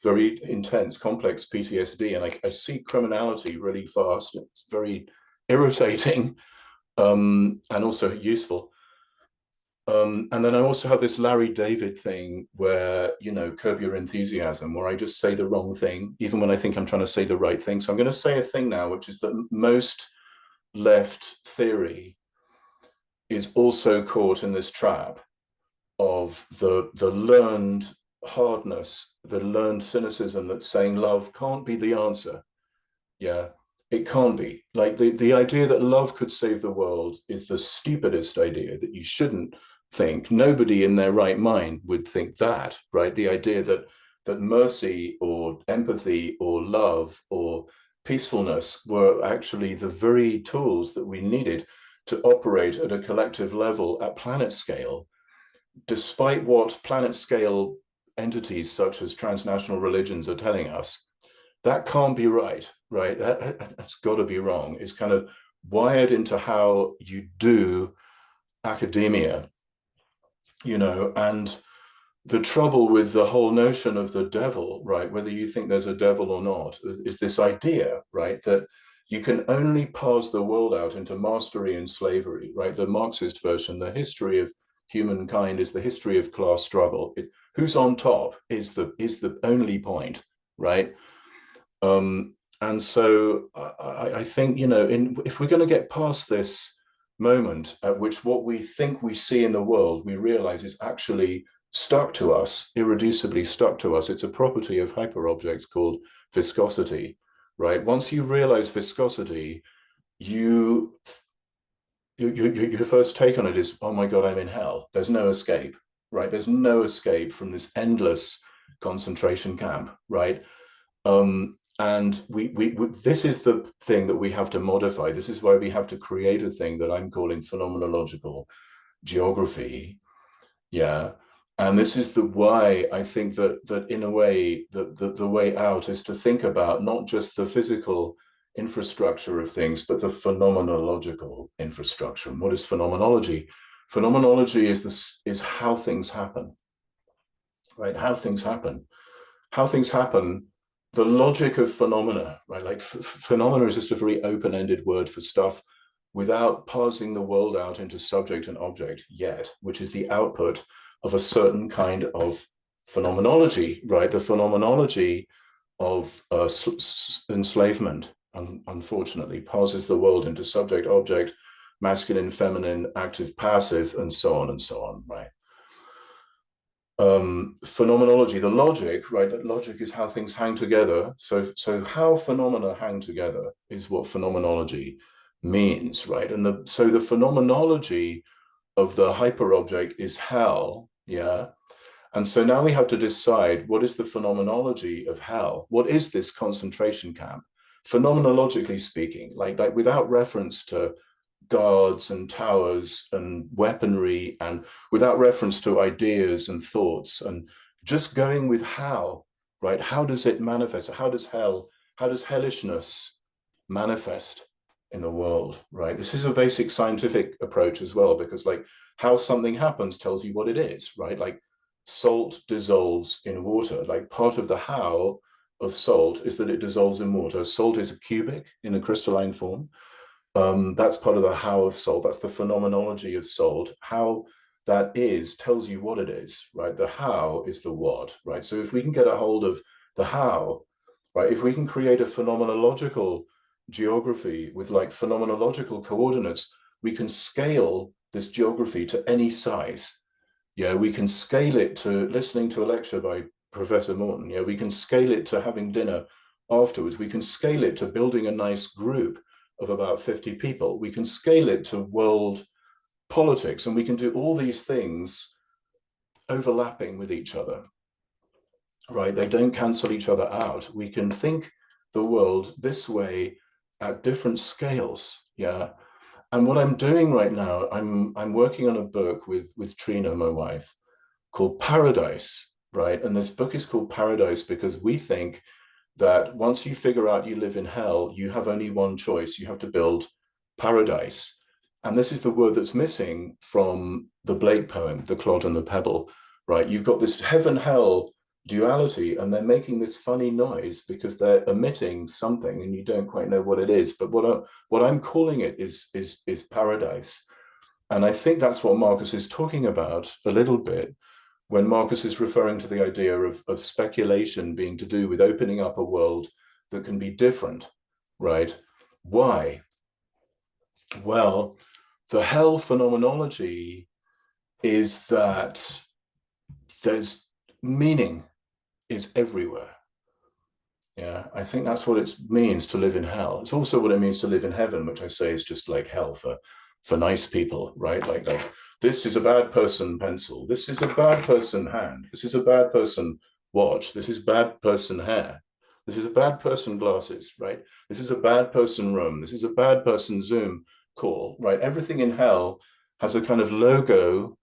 very intense, complex PTSD, and I see criminality really fast. It's very irritating and also useful. And then I also have this Larry David thing where, you know, Curb Your Enthusiasm, where I just say the wrong thing, even when I think I'm trying to say the right thing. So I'm going to say a thing now, which is that most left theory is also caught in this trap of the learned hardness, the learned cynicism that's saying love can't be the answer. Yeah, it can't be. Like the idea that love could save the world is the stupidest idea, that you shouldn't think. Nobody in their right mind would think that, right? The idea that mercy or empathy or love or peacefulness were actually the very tools that we needed to operate at a collective level at planet scale, despite what planet scale entities such as transnational religions are telling us. That can't be right, right? That's got to be wrong. It's kind of wired into how you do academia, you know, and the trouble with the whole notion of the devil, right, whether you think there's a devil or not, is this idea, right, that you can only parse the world out into mastery and slavery, right? The Marxist version, the history of humankind is the history of class struggle. Who's on top is the only point, right? And so I think, you know, if we're going to get past this moment at which what we think we see in the world, we realize is actually stuck to us, irreducibly stuck to us. It's a property of hyperobjects called viscosity, right? Once you realize viscosity, your first take on it is, oh my God, I'm in hell. There's no escape, right? There's no escape from this endless concentration camp, right? And this is the thing that we have to modify. This is why we have to create a thing that I'm calling phenomenological geography. Yeah. And this is the why I think that in a way, the way out is to think about not just the physical infrastructure of things, but the phenomenological infrastructure. And what is phenomenology? Phenomenology is how things happen, right? How things happen. How things happen, the logic of phenomena, right? Like phenomena is just a very open-ended word for stuff without parsing the world out into subject and object yet, which is the output of a certain kind of phenomenology, right? The phenomenology of enslavement, unfortunately, parses the world into subject, object, masculine, feminine, active, passive, and so on, right? Phenomenology, the logic, right? That logic is how things hang together. So how phenomena hang together is what phenomenology means, right? And so the phenomenology of the hyperobject is hell, yeah? And so now we have to decide, what is the phenomenology of hell? What is this concentration camp? Phenomenologically speaking, like without reference to guards and towers and weaponry, and without reference to ideas and thoughts, and just going with how, right? How does it manifest? How does hellishness manifest in the world, right? This is a basic scientific approach as well, because like how something happens tells you what it is, right? Like salt dissolves in water. Like part of the how of salt is that it dissolves in water. Salt is a cubic in a crystalline form. That's part of the how of salt. That's the phenomenology of salt. How that is tells you what it is, right? The how is the what, right? So if we can get a hold of the how, right? If we can create a phenomenological geography with like phenomenological coordinates, we can scale this geography to any size. Yeah, we can scale it to listening to a lecture by Professor Morton. Yeah, we can scale it to having dinner afterwards. We can scale it to building a nice group of about 50 people. We can scale it to world politics, and we can do all these things overlapping with each other, right? They don't cancel each other out. We can think the world this way at different scales, yeah? And what I'm doing right now, I'm working on a book with Trina, my wife, called Paradise, right? And this book is called Paradise because we think that once you figure out you live in hell, you have only one choice. You have to build paradise. And this is the word that's missing from the Blake poem, The Clod and the Pebble, right? You've got this heaven-hell duality, and they're making this funny noise because they're emitting something and you don't quite know what it is. But what I'm calling it is paradise. And I think that's what Markus is talking about a little bit when Markus is referring to the idea of speculation being to do with opening up a world that can be different, right? Why? Well, the hell phenomenology is that there's meaning is everywhere. Yeah, I think that's what it means to live in hell. It's also what it means to live in heaven, which I say is just like hell for nice people, right? Like this is a bad person pencil. This is a bad person hand. This is a bad person watch. This is bad person hair. This is a bad person glasses, right? This is a bad person room. This is a bad person Zoom call, right? Everything in hell has a kind of logo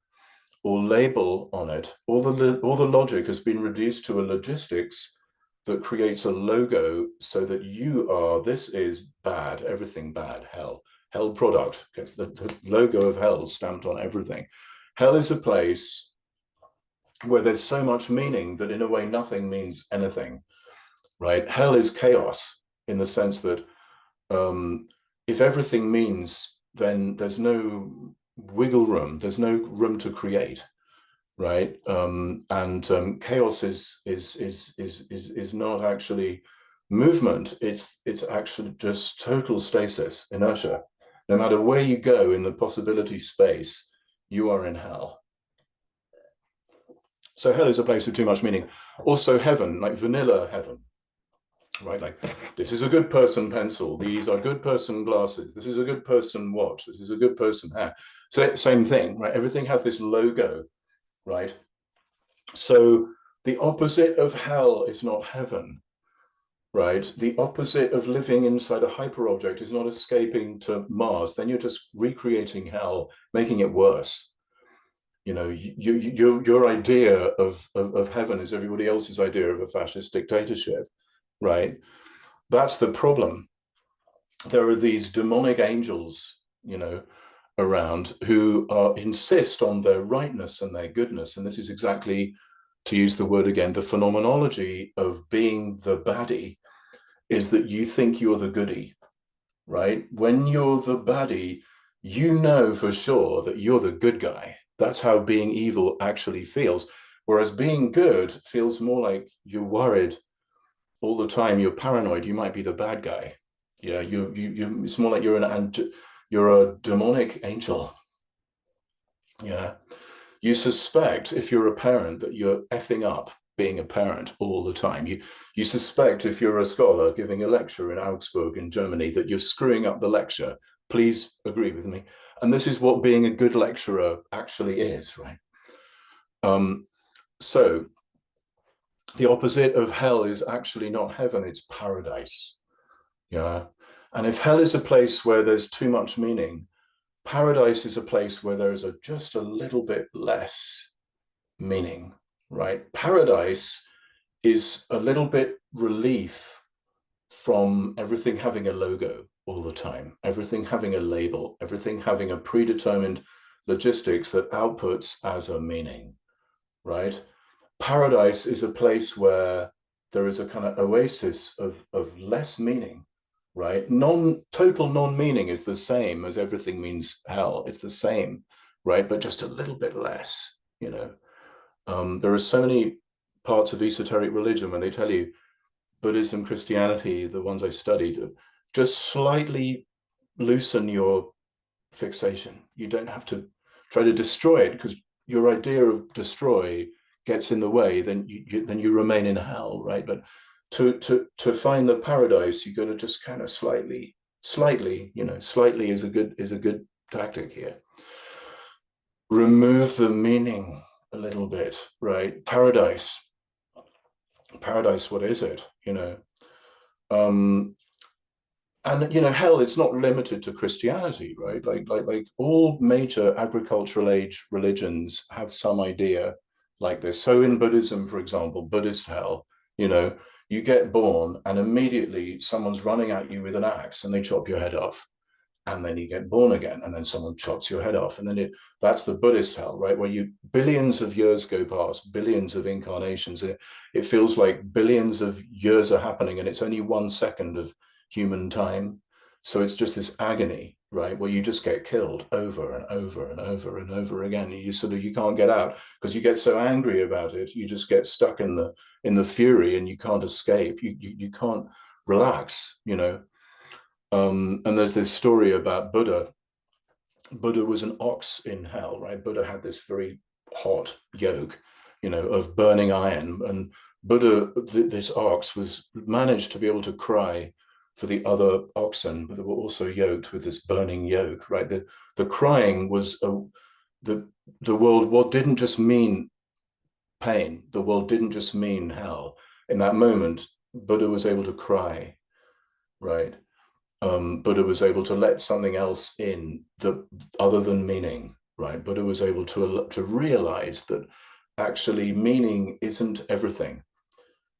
or label on it. All the logic has been reduced to a logistics that creates a logo so that this is bad, everything bad, hell product, gets the logo of hell stamped on everything. Hell is a place where there's so much meaning that in a way nothing means anything, right? Hell is chaos in the sense that if everything means, then there's no wiggle room, there's no room to create, right? Chaos is not actually movement, it's actually just total stasis, inertia. No matter where you go in the possibility space, you are in hell. So hell is a place with too much meaning. Also heaven, like vanilla heaven, right? Like this is a good person pencil, these are good person glasses, this is a good person watch, this is a good person hair. So same thing, right? Everything has this logo, right? So the opposite of hell is not heaven, right? The opposite of living inside a hyperobject is not escaping to Mars. Then you're just recreating hell, making it worse. You know, your idea of heaven is everybody else's idea of a fascist dictatorship, right? That's the problem. There are these demonic angels, you know, around who insist on their rightness and their goodness. And this is exactly, to use the word again, the phenomenology of being the baddie is that you think you're the goodie, right? When you're the baddie, you know for sure that you're the good guy. That's how being evil actually feels. Whereas being good feels more like you're worried all the time, you're paranoid, you might be the bad guy. Yeah, it's more like you're a demonic angel. Yeah. You suspect, if you're a parent, that you're effing up being a parent all the time. You suspect, if you're a scholar giving a lecture in Augsburg in Germany, that you're screwing up the lecture. Please agree with me. And this is what being a good lecturer actually is, right? So the opposite of hell is actually not heaven, it's paradise. Yeah. And if hell is a place where there's too much meaning, paradise is a place where there's just a little bit less meaning, right? Paradise is a little bit relief from everything having a logo all the time, everything having a label, everything having a predetermined logistics that outputs as a meaning, right? Paradise is a place where there is a kind of oasis of less meaning, right? Total non-meaning is the same as everything means hell. It's the same, right? But just a little bit less, you know. There are so many parts of esoteric religion when they tell you Buddhism, Christianity, the ones I studied, just slightly loosen your fixation. You don't have to try to destroy it, because your idea of destroy gets in the way, then you remain in hell, right? But to find the paradise, you got to just kind of slightly, you know, slightly is a good tactic here. Remove the meaning a little bit, right? Paradise, what is it? You know, and you know, hell, it's not limited to Christianity, right? Like all major agricultural age religions have some idea like this. So in Buddhism, for example, Buddhist hell, you know, you get born and immediately someone's running at you with an axe and they chop your head off. And then you get born again, and then someone chops your head off. And then that's the Buddhist hell, right? Where billions of years go past, billions of incarnations. It feels like billions of years are happening, and it's only 1 second of human time. So it's just this agony, right? Where you just get killed over and over and over and over again. You can't get out because you get so angry about it. You just get stuck in the fury, and you can't escape. You can't relax, you know. And there's this story about Buddha. Buddha was an ox in hell, right? Buddha had this very hot yoke, you know, of burning iron. And Buddha, this ox, managed to be able to cry for the other oxen, but they were also yoked with this burning yoke, right? The crying was the world didn't just mean pain. The world didn't just mean hell. In that moment, Buddha was able to cry, right? Buddha was able to let something else in other than meaning, right? Buddha was able to realize that actually meaning isn't everything,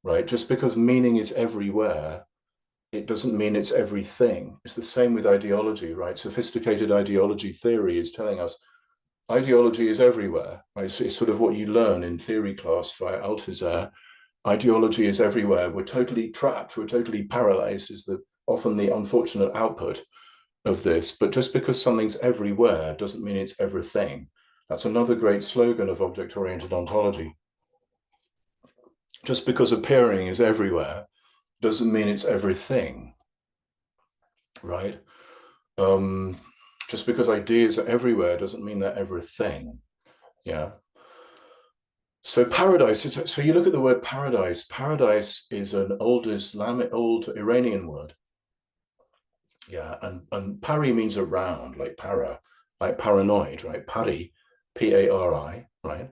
right? Just because meaning is everywhere, it doesn't mean it's everything. It's the same with ideology, right? Sophisticated ideology theory is telling us ideology is everywhere, right? It's sort of what you learn in theory class via Althusser. Ideology is everywhere. We're totally trapped. We're totally paralyzed is often the unfortunate output of this. But just because something's everywhere doesn't mean it's everything. That's another great slogan of object-oriented ontology. Just because appearing is everywhere doesn't mean it's everything, right? Just because ideas are everywhere doesn't mean they're everything, yeah? So paradise, so you look at the word paradise. Paradise is an old Iranian word. Yeah, and pari means around, like paranoid, right? Pari, P-A-R-I, right?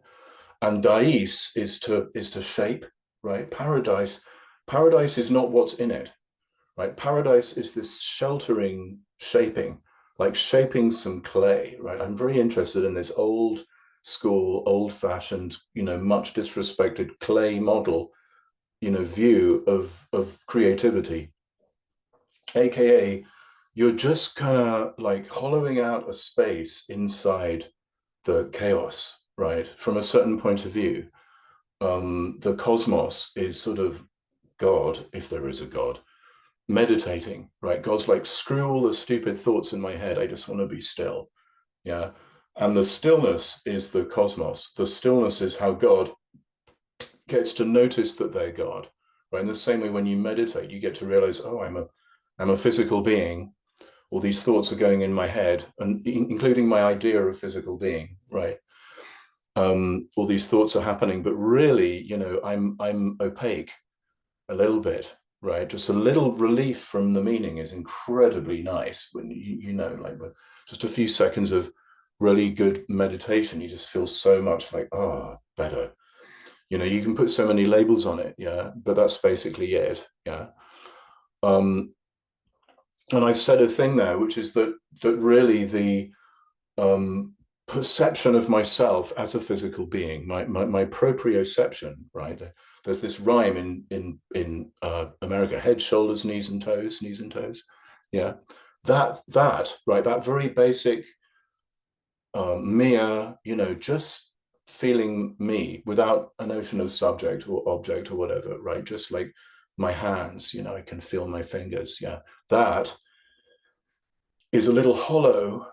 And dais is to shape, right? Paradise is not what's in it, right? Paradise is this sheltering shaping, like shaping some clay, right? I'm very interested in this old school, old-fashioned, you know, much disrespected clay model, you know, view of creativity, aka you're just kind of like hollowing out a space inside the chaos, right? From a certain point of view. The cosmos is sort of God, if there is a God, meditating, right? God's like, screw all the stupid thoughts in my head. I just want to be still. Yeah. And the stillness is the cosmos. The stillness is how God gets to notice that they're God, right? In the same way, when you meditate, you get to realize, oh, I'm a physical being. All these thoughts are going in my head, and including my idea of physical being, right? All these thoughts are happening, but really, you know, I'm opaque a little bit, right? Just a little relief from the meaning is incredibly nice when you know, like just a few seconds of really good meditation, you just feel so much like, oh, better. You know, you can put so many labels on it, yeah, but that's basically it, yeah. And I've said a thing there, which is that really the perception of myself as a physical being, my proprioception, right? There's this rhyme in America: head, shoulders, knees and toes, yeah. That right, that very basic mere, you know, just feeling me without a notion of subject or object or whatever, right? Just like my hands, you know, I can feel my fingers, yeah. That is a little hollow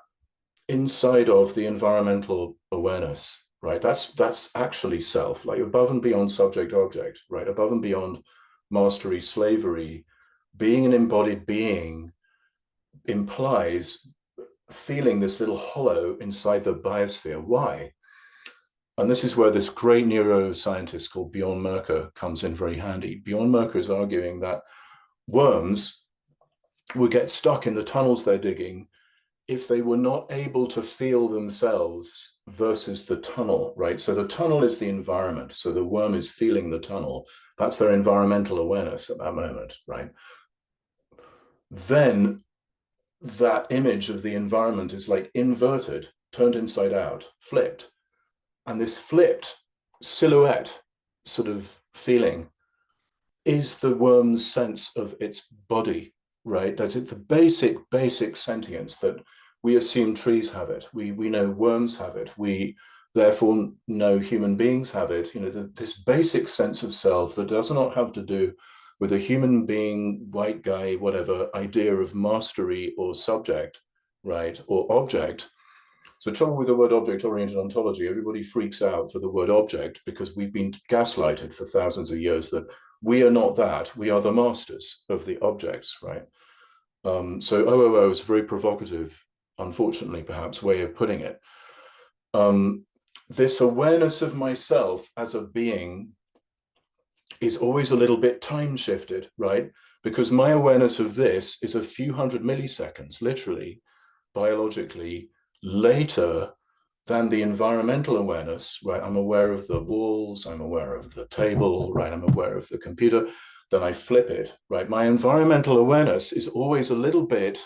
inside of the environmental awareness, right? That's actually self, like above and beyond subject object, right? Above and beyond mastery, slavery. Being an embodied being implies feeling this little hollow inside the biosphere. Why? And this is where this great neuroscientist called Bjorn Merker comes in very handy. Bjorn Merker is arguing that worms would get stuck in the tunnels they're digging if they were not able to feel themselves versus the tunnel, right? So the tunnel is the environment. So the worm is feeling the tunnel. That's their environmental awareness at that moment, right? Then that image of the environment is like inverted, turned inside out, flipped. And this flipped silhouette sort of feeling is the worm's sense of its body, right? That's it, the basic sentience that we assume trees have it. We know worms have it. We therefore know human beings have it. You know, this basic sense of self that does not have to do with a human being, white guy, whatever, idea of mastery or subject, right, or object. So trouble with the word object-oriented ontology, everybody freaks out for the word object because we've been gaslighted for thousands of years that we are not that, we are the masters of the objects, right? So OOO is a very provocative, unfortunately, perhaps, way of putting it. This awareness of myself as a being is always a little bit time shifted, right? Because my awareness of this is a few hundred milliseconds, literally, biologically, later than the environmental awareness, right? I'm aware of the walls, I'm aware of the table, right? I'm aware of the computer, then I flip it, right? My environmental awareness is always a little bit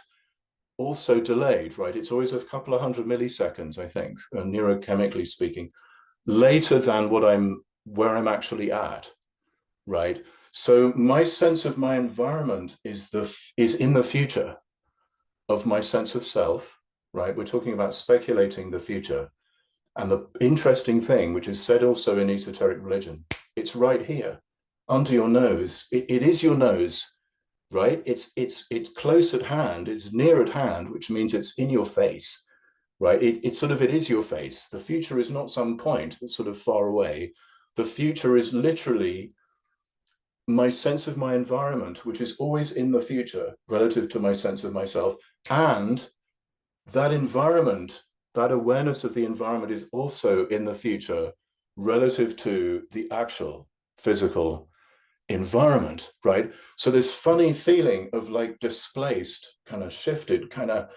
also delayed, right? It's always a couple of hundred milliseconds, I think, neurochemically speaking, later than where I'm actually at, right? So my sense of my environment is in the future of my sense of self, right? We're talking about speculating the future. And the interesting thing, which is said also in esoteric religion, it's right here, under your nose. It is your nose, right? It's close at hand, it's near at hand, which means it's in your face, right? It is your face. The future is not some point that's sort of far away. The future is literally my sense of my environment, which is always in the future relative to my sense of myself. And that environment, that awareness of the environment is also in the future relative to the actual physical environment, right? So this funny feeling of like displaced, kind of shifted, kind of,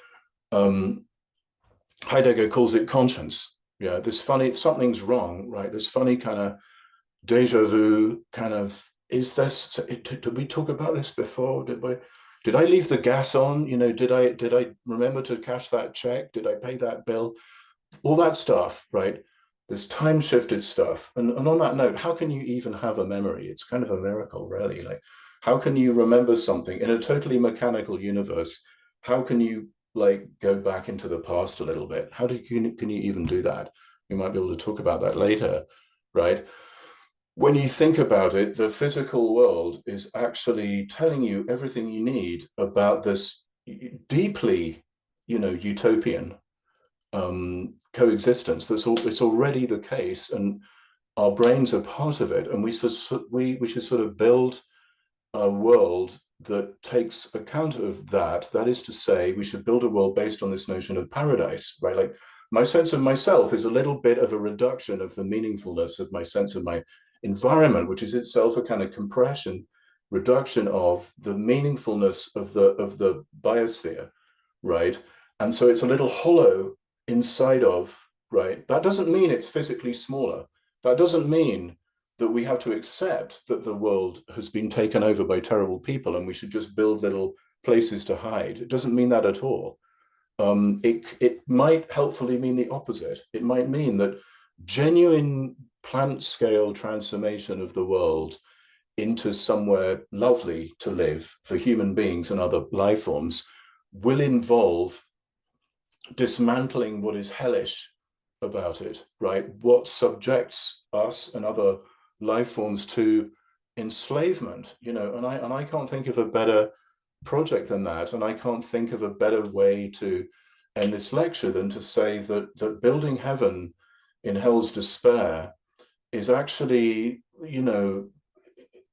Heidegger calls it conscience. Yeah, this funny, something's wrong, right? This funny kind of deja vu kind of, is this, did we talk about this before? Did I leave the gas on? You know, did I remember to cash that check? Did I pay that bill? All that stuff, right? This time shifted stuff. And on that note, how can you even have a memory? It's kind of a miracle, really. Like, how can you remember something in a totally mechanical universe? how can you like go back into the past a little bit? How can you even do that? We might be able to talk about that later, right? When you think about it, the physical world is actually telling you everything you need about this deeply, utopian coexistence. It's already the case, and our brains are part of it. And we should sort of build a world that takes account of that. That is to say, we should build a world based on this notion of paradise, right? Like my sense of myself is a little bit of a reduction of the meaningfulness of my sense of my environment, which is itself a kind of compression, reduction of the meaningfulness of the biosphere, right? And so it's a little hollow inside of, right? That doesn't mean it's physically smaller. That doesn't mean that we have to accept that the world has been taken over by terrible people and we should just build little places to hide. It doesn't mean that at all. It might helpfully mean the opposite. It might mean that genuine plant scale transformation of the world into somewhere lovely to live for human beings and other life forms will involve dismantling what is hellish about it, right? What subjects us and other life forms to enslavement, and I can't think of a better project than that, and I can't think of a better way to end this lecture than to say that building heaven in hell's despair is actually,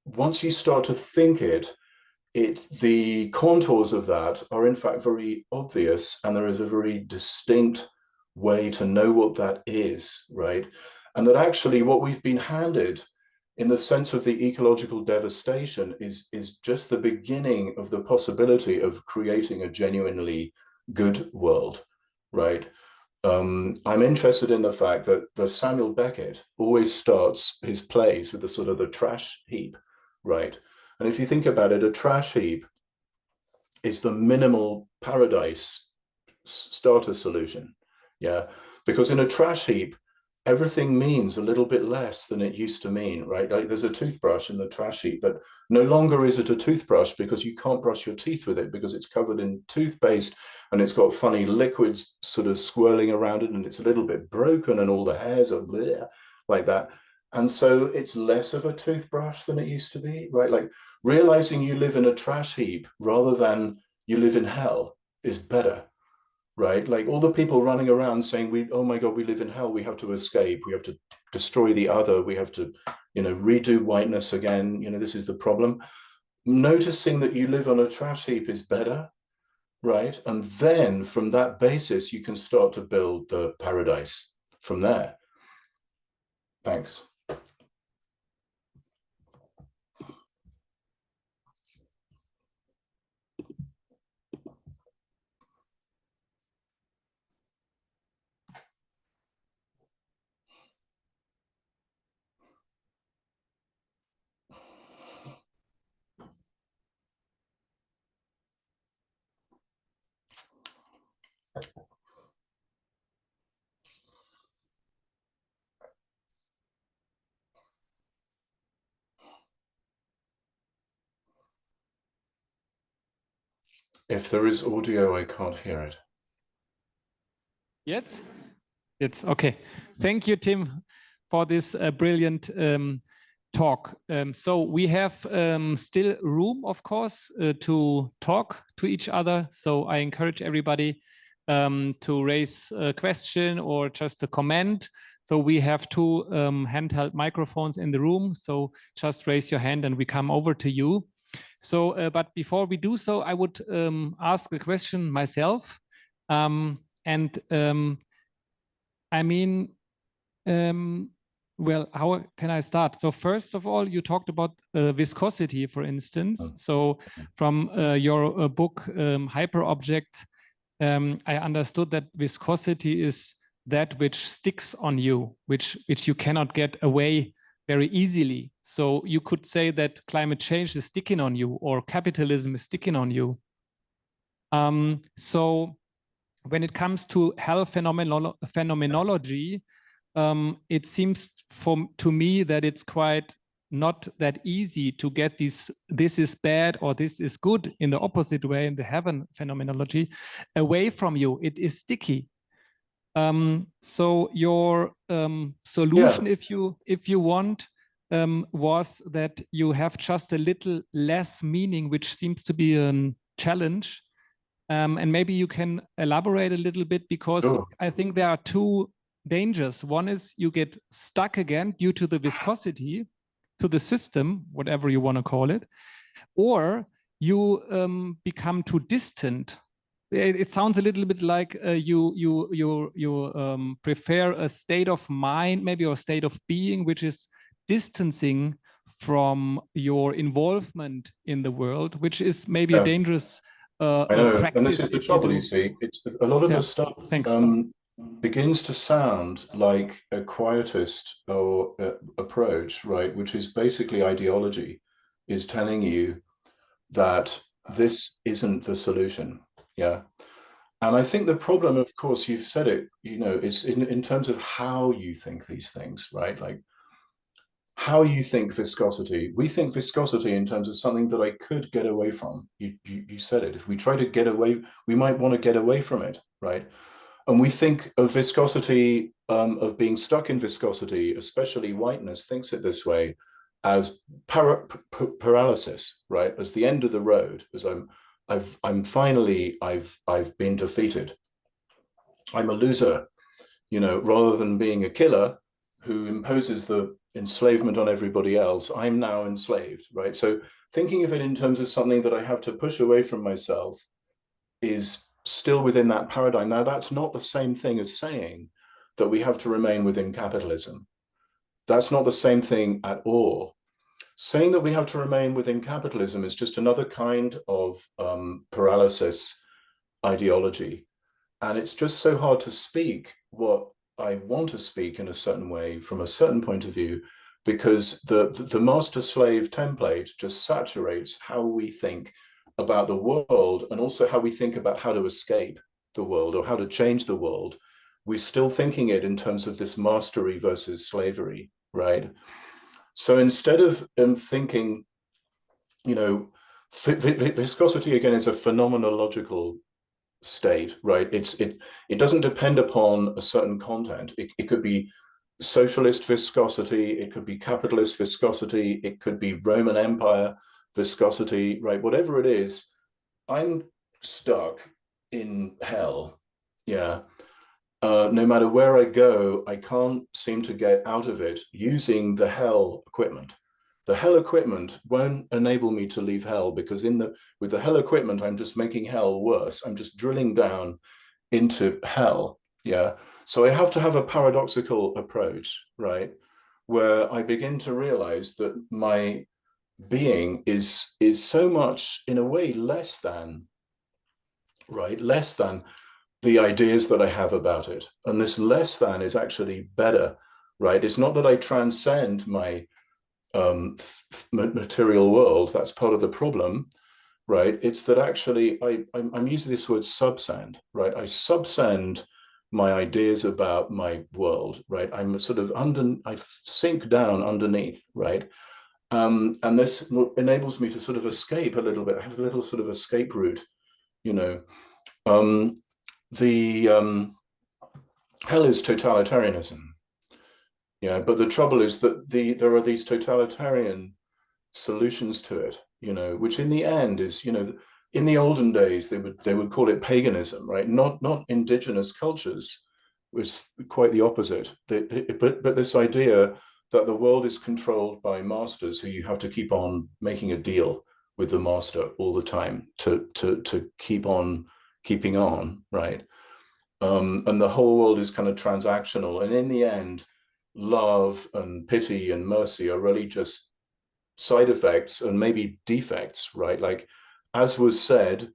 once you start to think the contours of that are in fact very obvious, and there is a very distinct way to know what that is, right? And that actually what we've been handed in the sense of the ecological devastation is just the beginning of the possibility of creating a genuinely good world, right? I'm interested in the fact that the Samuel Beckett always starts his plays with the sort of the trash heap, right? And if you think about it, a trash heap is the minimal paradise starter solution, yeah? Because in a trash heap, everything means a little bit less than it used to mean, right? Like there's a toothbrush in the trash heap, but no longer is it a toothbrush because you can't brush your teeth with it because it's covered in toothpaste and it's got funny liquids sort of swirling around it and it's a little bit broken and all the hairs are bleh, like that. And so it's less of a toothbrush than it used to be, right? Like realizing you live in a trash heap rather than you live in hell is better. Right? Like all the people running around saying, oh my God, we live in hell. We have to escape. We have to destroy the other. We have to, redo whiteness again. This is the problem. Noticing that you live on a trash heap is better, right? And then from that basis, you can start to build the paradise from there. Thanks. If there is audio, I can't hear it. Yes? It's okay. Thank you, Tim, for this brilliant talk. So we have still room, of course, to talk to each other. So I encourage everybody to raise a question or just a comment. So we have two handheld microphones in the room. So just raise your hand and we come over to you. So, but before we do so, I would ask a question myself. I mean, well, how can I start? So first of all, you talked about viscosity, for instance. So from your book, Hyperobject, I understood that viscosity is that which sticks on you, which you cannot get away very easily. So you could say that climate change is sticking on you or capitalism is sticking on you. So when it comes to hell phenomenology, it seems to me that it's quite not that easy to get this is bad or this is good in the opposite way in the heaven phenomenology away from you. It is sticky. So your solution, if you want, was that you have just a little less meaning, which seems to be a challenge. And maybe you can elaborate a little bit, because I think there are two dangers. One is you get stuck again due to the viscosity to the system, whatever you want to call it, or you become too distant. It sounds a little bit like you prefer a state of mind, maybe, or a state of being, which is distancing from your involvement in the world, which is maybe a dangerous I know, practice. and this is the trouble, you see. It's a lot of the stuff begins to sound like a quietist or approach, right? Which is basically ideology, is telling you that this isn't the solution. Yeah. And I think the problem, of course, you've said it, you know, is in terms of how you think these things, right? Like how you think viscosity. We think viscosity in terms of something that I could get away from. You said it. If we try to get away, we might want to get away from it, right? And we think of viscosity, of being stuck in viscosity, especially whiteness thinks it this way, as paralysis, right? As the end of the road, as I've been defeated. I'm a loser, you know, rather than being a killer who imposes the enslavement on everybody else. I'm now enslaved, right? So thinking of it in terms of something that I have to push away from myself is still within that paradigm. Now, that's not the same thing as saying that we have to remain within capitalism. That's not the same thing at all. Saying that we have to remain within capitalism is just another kind of paralysis ideology. And it's just so hard to speak what I want to speak in a certain way from a certain point of view, because the master-slave template just saturates how we think about the world, and also how we think about how to escape the world or how to change the world. We're still thinking it in terms of this mastery versus slavery, right? So instead of thinking, you know, viscosity again is a phenomenological state, right? It doesn't depend upon a certain content. It could be socialist viscosity, it could be capitalist viscosity, it could be Roman Empire viscosity, right? Whatever it is, I'm stuck in hell. Yeah. No matter where I go, I can't seem to get out of it using the hell equipment. The hell equipment won't enable me to leave hell, because with the hell equipment, I'm just making hell worse. I'm just drilling down into hell. Yeah. So I have to have a paradoxical approach, right? Where I begin to realize that my being is so much, in a way, less than, right? Less than the ideas that I have about it. And this less than is actually better, right? It's not that I transcend my material world. That's part of the problem, right? It's that actually I'm using this word subsend, right? I subsend my ideas about my world, right? I'm sort of I sink down underneath, right? And this enables me to sort of escape a little bit. I have a little sort of escape route, you know. Hell is totalitarianism. Yeah, but the trouble is that there are these totalitarian solutions to it, you know, which in the end is, you know, in the olden days they would call it paganism, right? Not indigenous cultures, was quite the opposite. But this idea that the world is controlled by masters who you have to keep on making a deal with the master all the time to keep on keeping on, right? And the whole world is kind of transactional, and in the end, love and pity and mercy are really just side effects and maybe defects, right? Like, as was said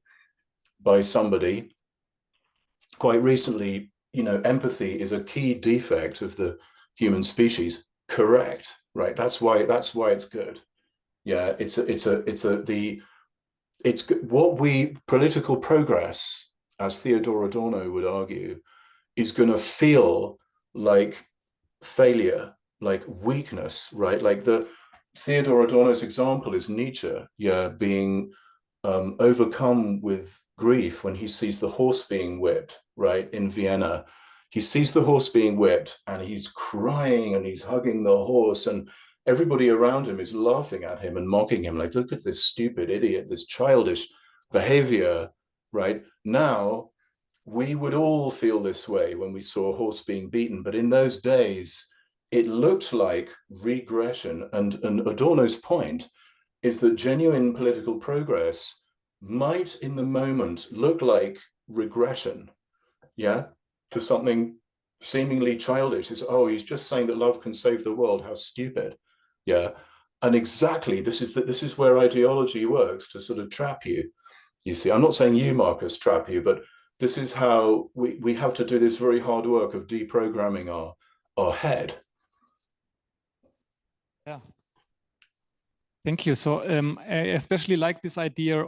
by somebody quite recently, you know, empathy is a key defect of the human species. Correct, right? That's why it's good. Yeah, it's what political progress, as Theodor Adorno would argue, is going to feel like failure, like weakness, right? Like Theodor Adorno's example is Nietzsche, yeah, being overcome with grief when he sees the horse being whipped, right, in Vienna. He sees the horse being whipped and he's crying and he's hugging the horse, and everybody around him is laughing at him and mocking him, like, look at this stupid idiot, this childish behavior, right? Now, we would all feel this way when we saw a horse being beaten, but in those days, it looked like regression. And Adorno's point is that genuine political progress might in the moment look like regression, yeah, to something seemingly childish. It's, oh, he's just saying that love can save the world, how stupid, yeah. And exactly, this is where ideology works, to sort of trap you. You see, I'm not saying you, Markus, trap you, but this is how we have to do this very hard work of deprogramming our head. Yeah. Thank you. So I especially like this idea